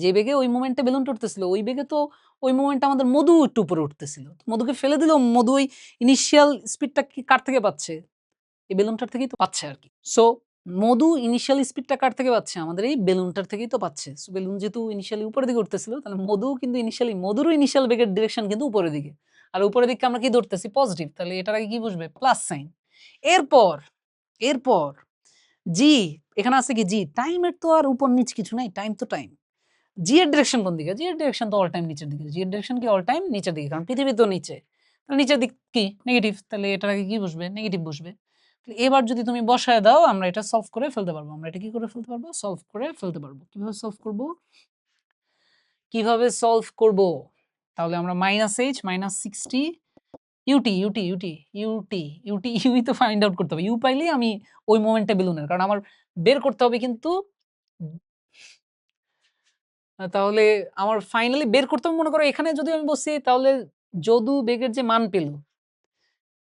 যে বেগে ওই মোমেন্টে বেলুনটা উঠতেছিল, ওই বেগে তো ওই মোমেন্টে আমাদের মধু একটু উপরে উঠতেছিল। মধুকে ফেলে দিলেও মধু ওই ইনিশিয়াল স্পিডটা কি কার থেকে পাচ্ছে? এই বেলুনটার থেকেই তো পাচ্ছে আরকি। সো মধু ইনিশিয়াল স্পিডটা কার থেকে পাচ্ছে? আমাদের এই বেলুনটার থেকেই তো পাচ্ছে। সো বেলুন যেহেতু ইনিশিয়ালি উপরের দিকে উঠতেছিল, তাহলে মধুও কিন্তু মধুরও ইনিশিয়াল বেগের ডিরেকশন কিন্তু উপরের দিকে। আর উপরের দিককে আমরা কি ধরতেছি? পজিটিভ। তাহলে এটার আগে কি বসবে? Plus sign. এরপর, এরপর জি এখানে আছে কি জি, টাইমের তো আর উপর নিচ কিছু নাই, টাইম তো টাইম। জি এর ডিরেকশন কোন দিকে? জি এর ডিরেকশন তো অল টাইম নিচের দিকে। জি এর ডিরেকশন কি অল টাইম নিচের দিকে, কারণ পৃথিবী তো নিচে। তাহলে নিচের দিক কি? নেগেটিভ। তাহলে এটার আগে কি বসবে? নেগেটিভ বসবে। তাহলে এবার যদি তুমি বসায় দাও, আমরা এটা সলভ করে ফেলতে পারবো। আমরা এটা কি করে ফেলতে পারবো? সলভ করে ফেলতে পারবো। কিভাবে সলভ করব? কিভাবে সলভ করব? তাহলে আমরা -h -60 ইউই তো ফাইন্ড আউট করতে হবে। ইউ পাইলেই আমি ওই মোমেন্টে বেলুনের, কারণ আমার বের করতে হবে কিন্তু তাহলে আমার ফাইনালি বের করতে হবে, মনে করো এখানে যদি আমি বসি তাহলে যদু বেগের যে মান পেল,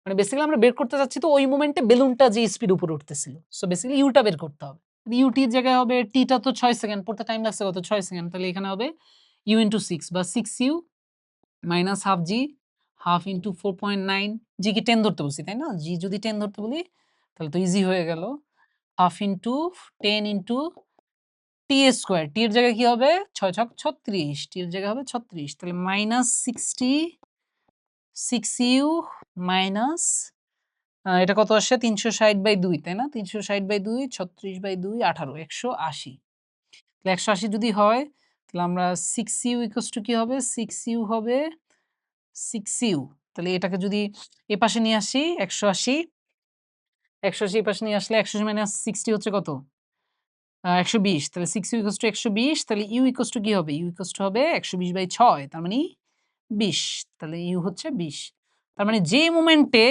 মানে বেসিক্যালি আমরা বের করতে চাচ্ছি তো ওই মোমেন্টে বেলুনটা যে স্পিড উপরে উঠতেছিল। সো বেসিক্যালি ইউটা বের করতে হবে। ইউটি এর জায়গায় হবে টিটা তো 6 সেকেন্ড, পড়তে টাইম লাগছে কত? 6 সেকেন্ড। তাহলে এখানে হবে ইউ ইনটু 6 বা 6u মাইনাস হাফ জি, হাফ ইনটু 4.9। জি কি 10 ধরতে বলছি, তাই না? জি যদি 10 ধরতে বলি তাহলে তো ইজি হয়ে গেল। Half into 10 into t square, t এর জায়গায় কি হবে? 6 ছক 36, টি এর জায়গায় হবে 36। তাহলে -60 6u মাইনাস এটা কত আসে? 360/2, তাই না? 360/2 36/2 18 180। তাহলে 180 যদি হয় তাহলে আমরা 6u ইকুয়ালস টু কি হবে? 6u হবে 6u। তাহলে এটাকে যদি এপাশে নিয়ে আসি 180, 180 এপাশে নিয়ে আসলে 180 মাইনাস 60 হচ্ছে কত? ১২০। তাহলে 6u ইকুয়ালস টু ১২০। তাহলে u ইকুয়ালস টু কি হবে? u ইকুয়ালস টু হবে ১২০/6, তার মানে ২০। তাহলে u হচ্ছে ২০। তার মানে যে মোমেন্টে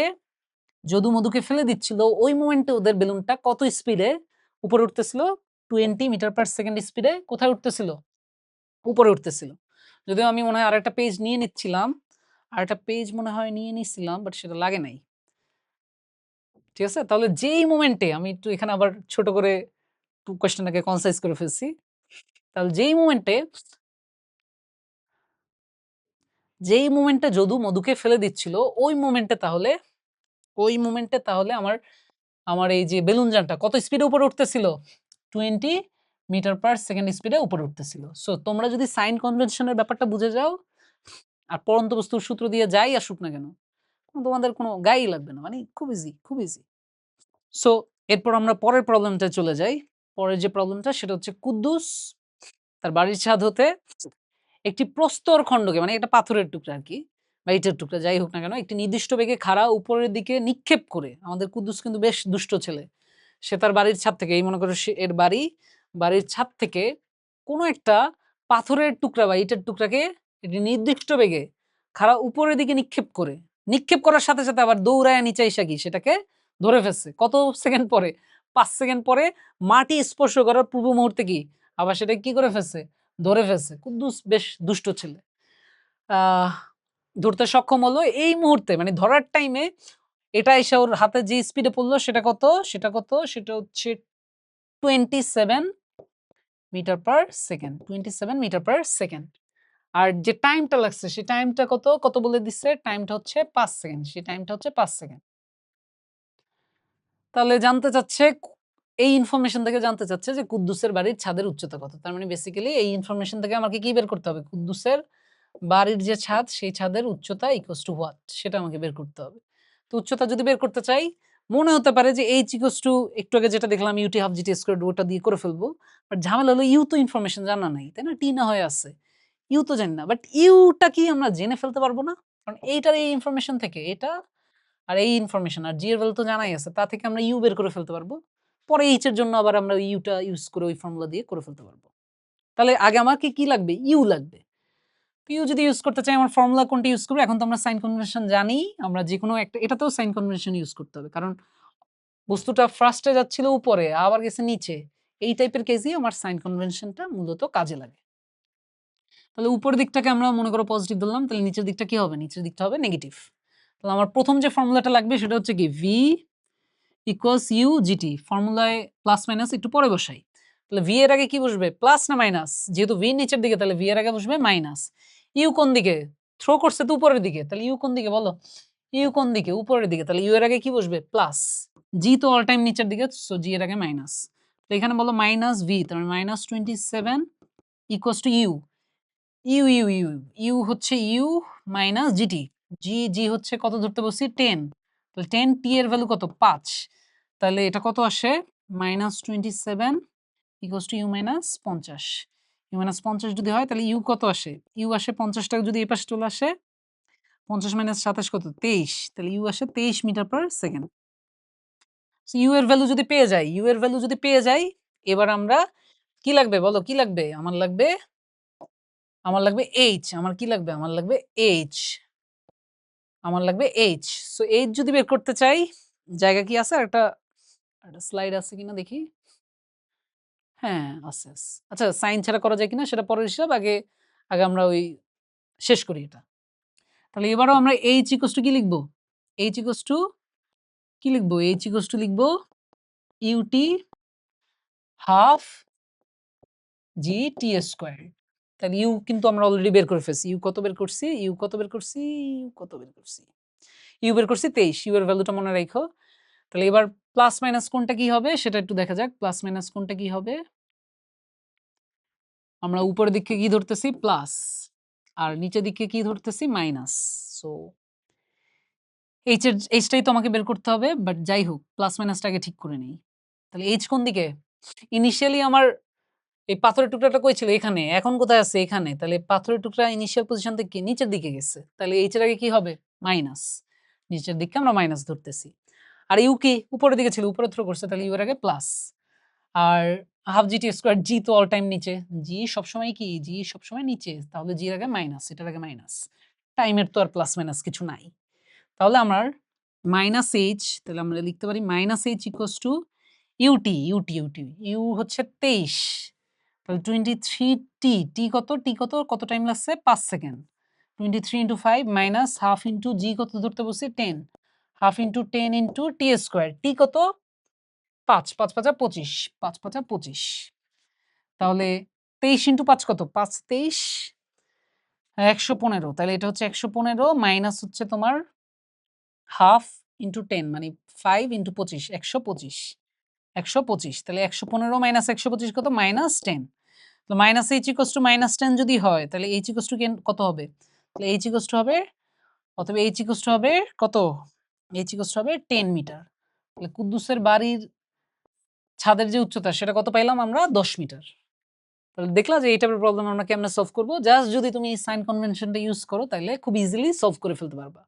যদু মধুকে ফেলে দিচ্ছিল ওই মোমেন্টে ওদের বেলুনটা কত স্পিডে উপরে উঠতেছিল? 20 মিটার পার সেকেন্ড স্পিডে কোথায় উঠতেছিল? উপরে উঠতেছিল। যদিও আমি মনে হয় আরেকটা পেজ নিয়ে নিচ্ছিলাম। আরেকটা পেজ মনে হয় নিয়ে নিছিলাম, বাট সেটা লাগে নাই। ঠিক আছে? তাহলে যেই মোমেন্টে আমি একটু এখানে আবার ছোট করে কোয়েশ্চেনটাকে কনসাইজ করে ফেলছি। তাহলে যেই মোমেন্টে যদু মধুকে ফেলে দিচ্ছিল ওই মোমেন্টে তাহলে আমার আমার এই যে বেলুন যানটা কত স্পিডে উপরে উঠতেছিল? 20 মিটার পার সেকেন্ড স্পিডে উপরে উঠতেছিল। সো তোমরা যদি সাইন কনভেনশনের ব্যাপারটা বুঝে যাও আর পড়ন্ত বস্তুর সূত্র দিয়ে যাই আসুক না কেন, তোমাদের কোনো গায়েই লাগবে না। মানে খুব ইজি, খুব ইজি। সো এরপর আমরা পরের প্রবলেমটায় চলে যাই। পরের যে প্রবলেমটা সেটা হচ্ছে কুদ্দুস তার বাড়ির ছাদ হতে একটি প্রস্তর খণ্ডকে, মানে এটা পাথরের টুকরা আরকি বা ইটের টুকরা যাই হোক না কেন, একটি নির্দিষ্ট বেগে খাড়া উপরের দিকে নিক্ষেপ করে, আমাদের কুদ্দুস কিন্তু বেশ দুষ্ট ছেলে। সে তার বাড়ির ছাদ থেকে, এই মনে করো সে এর বাড়ির ছাদ থেকে কোনো একটা পাথরের টুকরা বা ইটের টুকরাকে একটি নির্দিষ্ট বেগে খাড়া উপরের দিকে নিক্ষেপ করার সাথে, সাথে আবার দৌড়ায়া নিচে আইসা কি সেটাকে ধরে ফেলছে। কত সেকেন্ড পরে? ৫ সেকেন্ড পরে মাটি স্পর্শ করার পূর্ব মুহূর্তে কি আবার সেটাকে কি করে ফেলছে? ধরে ফেলছে। কুদ্দুস বেশ দুষ্ট ছেলে। আহ ধরতে সক্ষম হলো এই মুহূর্তে, মানে ধরার টাইমে এটা এসে ওর হাতে যে স্পিডে পড়লো সেটা কত? সেটা হচ্ছে 27 metre per second. 27 metre per second. আর যে টাইমটা লাগছে সেই টাইমটা কত বলে দিচ্ছে? টাইমটা হচ্ছে ৫ সেকেন্ড। সেই টাইমটা হচ্ছে ৫ সেকেন্ড। তাহলে জানতে চাচ্ছে এই ইনফরমেশন থেকে জানতে চাচ্ছে যে কুদ্দুসের বাড়ির ছাদের উচ্চতা কত? তার মানে বেসিক্যালি এই ইনফরমেশন থেকে আমাকে কি বের করতে হবে? কুদ্দুসের বাড়ির যে ছাদ সেই ছাদের উচ্চতা ইকুয়ালস টু হোয়াট সেটা আমাকে বের করতে হবে। তো উচ্চতা যদি বের করতে চাই, মনে হতে পারে যে h ইকুয়ালস টু একটু আগে যেটা দেখলাম ut হাফ gt স্কয়ার ওটা দিয়ে করে ফেলবো। বাট ঝামেলা হলো ইউ তো ইনফরমেশন জানা নাই, তাই না? টি না হয়ে আছে। ইউ তো জানি না। বাট ইউটা কি আমরা জেনে ফেলতে পারবো না? কারণ এইটার এই ইনফরমেশন থেকে এটা আর এই ইনফরমেশন আর জি এর ভ্যালু তো জানাই আছে। তা থেকে আমরা ইউ বের করে ফেলতে পারবো। পরে এইচ এর জন্য আবার আমরা ইউটা ইউজ করে ওই ফর্মুলা দিয়ে করে ফেলতে পারবো। তাহলে আগে আমাকে কি লাগবে? ইউ লাগবে। ইউ যদি ইউজ করতে চাই আমার ফর্মুলা কোনটা ইউজ করব? এখন তো আমরা সাইন কনভেনশন জানি। আমরা যেকোনো একটা এটাতেও সাইন কনভেনশন ইউজ করতে হবে। কারণ বস্তুটা ফার্স্টে যাচ্ছিল উপরে আবার গেছে নিচে। এই টাইপের কেসেই আমার সাইন কনভেনশনটা মূলত কাজে লাগে। তাহলে উপরের দিকটাকে আমরা মনে করো পজিটিভ ধরলাম, তাহলে নিচের দিকটা কি হবে? নিচের দিকটা হবে নেগেটিভ। তাহলে আমার প্রথম যে ফর্মুলাটা লাগবে সেটা হচ্ছে কি v ইকুয়ালস ইউ জিটি। ফর্মুলায় প্লাস মাইনাস একটু পরে বসাই। তাহলে ভি এর আগে কি বসবে? প্লাস না মাইনাস? যেহেতু ভি নিচের দিকে তাহলে ভি এর আগে বসবে মাইনাস। ইউ কোন দিকে? থ্রো করছে তো উপরের দিকে। তাহলে ইউ কোন দিকে বলো? ইউ কোন দিকে? উপরের দিকে। তাহলে ইউ এর আগে কি বসবে? প্লাস। জি তো অল টাইম নিচের দিকে, সো জি এর আগে মাইনাস। তো এখানে বলো মাইনাস ভি, তার মানে -27 equals to u. U u u u হচ্ছে ইউ মাইনাস জিটি। জি হচ্ছে কত ধরতে বলছি? 10। তাহলে 10 টি এর ভ্যালু কত? 5। তাহলে এটা কত আসে? -27 equals to u minus 50। U minus 50 যদি হয় তাহলে ইউ কত আসে? ইউ আসে 50 টাকা যদি এই পাশে চলে আসে 50 মাইনাস 27 কত? 23। তাহলে ইউ আসে 23 metre per second. So u এর ভ্যালু যদি পেয়ে যাই, ইউ এর ভ্যালু যদি পেয়ে যাই, এবার আমরা কি লাগবে বলো? কি লাগবে? আমার লাগবে এইচ। আমার কি লাগবে? আমার লাগবে এইচ। আমার লাগবে এইচ। সো এইচ যদি বের করতে চাই, জায়গা কি আছে? একটা স্লাইড আছে কিনা দেখি। হ্যাঁ, আছে, আছে। আচ্ছা, সাইন ছাড়া করা যায় কিনা সেটা পরের হিসাব। আগে আমরা ওই শেষ করি এটা। তাহলে এবারও আমরা এইচ ইকুয়ালস টু কি লিখব? এইচ ইকুয়ালস টু কি লিখব? এইচ ইকুয়ালস টু লিখব ইউটি হাফ জি টি স্কয়ার। তাহলে ইউ কিন্তু আমরা অলরেডি বের করে ফেলছি। ইউ কত বের করছি? ইউ কত বের করছি? ইউ কত বের করছি? ইউ বের করছি 23। ইউ এর ভ্যালুটা মনে রাখো। তাহলে এবার প্লাস মাইনাস কোনটা কি হবে সেটা একটু দেখা যাক। প্লাস মাইনাস কোনটা কি হবে? আমরা উপরের দিকে কি ধরতেছি? প্লাস। আর নিচের দিকে কি ধরতেছি? মাইনাস। সো এইচটাই তো আমাকে বের করতে হবে। বাট যাই হোক, প্লাস মাইনাসটা আগে ঠিক করে নেই। তাহলে এইচ কোন দিকে? ইনিশিয়ালি আমার এই পাথরের টুকরাটা কই ছিল? এখানে। এখন কোথায় আছে? এখানে। তাহলে পাথরের টুকরা ইনিশিয়াল পজিশন থেকে নিচের দিকে গেছে। তাহলে এইচ এর আগে কি হবে? মাইনাস। নিচের দিকে আমরা মাইনাস ধরতেছি। আর ইউ কি? উপরের দিকে ছিল। উপরে থ্রো করছে। তাহলে ইউ এর আগে প্লাস। আর হাফ জি টি স্কয়ার, জি তো অল টাইম নিচে। জি সবসময় কি? জি সবসময় নিচে। তাহলে জি এর আগে মাইনাস, এটার আগে মাইনাস। টাইমের তো আর প্লাস মাইনাস কিছু নাই। তাহলে আমার মাইনাস এইচ, তাহলে আমরা লিখতে পারি minus h equals to u t. U হচ্ছে 23। তাহলে 23 টি। টি কত? টি কত? কত টাইম লাগছে? 5 second. 23 into 5 minus half into g কত ধরতে বলছি? 10। Half into 10 into t square. T কত? 5। 5 5 25। 5 5 25। তাহলে 23 ইনটু 5 কত? 5 23 115। তাহলে এটা হচ্ছে 115 মাইনাস হচ্ছে তোমার হাফ ইনটু 10 মানে 5 ইনটু 25 125। 125। তাহলে 115 মাইনাস 125 কত? মাইনাস 10। তো minus h equals two minus 10 যদি হয় তাহলে এইচ ইকুয়ালস টু কত হবে? তাহলে এইচ ইকুয়ালস টু হবে, অথবা এইচ ইকুয়ালস টু হবে কত? এইচ ইকুয়ালস টু হবে 10 মিটার। তাহলে কুদ্দুসের বাড়ির ছাদের যে উচ্চতা সেটা কত পাইলাম আমরা? 10 মিটার। তাহলে দেখলা যে এই টাইপের প্রবলেম আমরা কেমনে সলভ করব? জাস্ট যদি তুমি সাইন কনভেনশনটা ইউজ করো তাহলে খুব ইজিলি সলভ করে ফেলতে পারবা।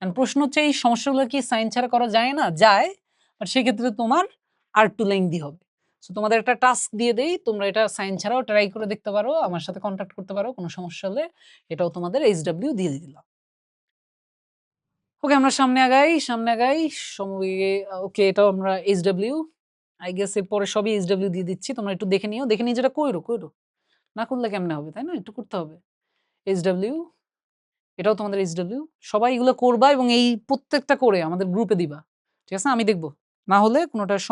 এন্ড প্রশ্ন হচ্ছে এই সমস্যাগুলো কি সাইন ছাড়া করা যায় না? যায়। বাট সেক্ষেত্রে তোমার আর একটু লেংদি হবে। সো তোমাদের একটা টাস্ক দিয়ে দেই, তোমরা এটা সাইন ছাড়াও ট্রাই করে দেখতে পারো, আমার সাথে কন্টাক্ট করতে পারো কোনো সমস্যা হলে। এটাও তোমাদের এইচডব্লিউ দিয়ে দিলাম। ওকে, আমরা সামনে আগাই, সামনে আগাই। ওকে, এটাও আমরা এইচডব্লিউ। আই গেস এরপরে সবই এইচডব্লিউ দিয়ে দিচ্ছি। তোমরা একটু দেখে নিও, দেখে নিয়ে যেটা কইরো। না করলে কেমনে হবে, তাই না? একটু করতে হবে। এইচডব্লিউ, এটাও তোমাদের এইচডব্লিউ। সবাই এগুলো করবা এবং এই প্রত্যেকটা করে আমাদের গ্রুপে দিবা। ঠিক আছে? আমি দেখব। না হলে কোনটা সমস্যা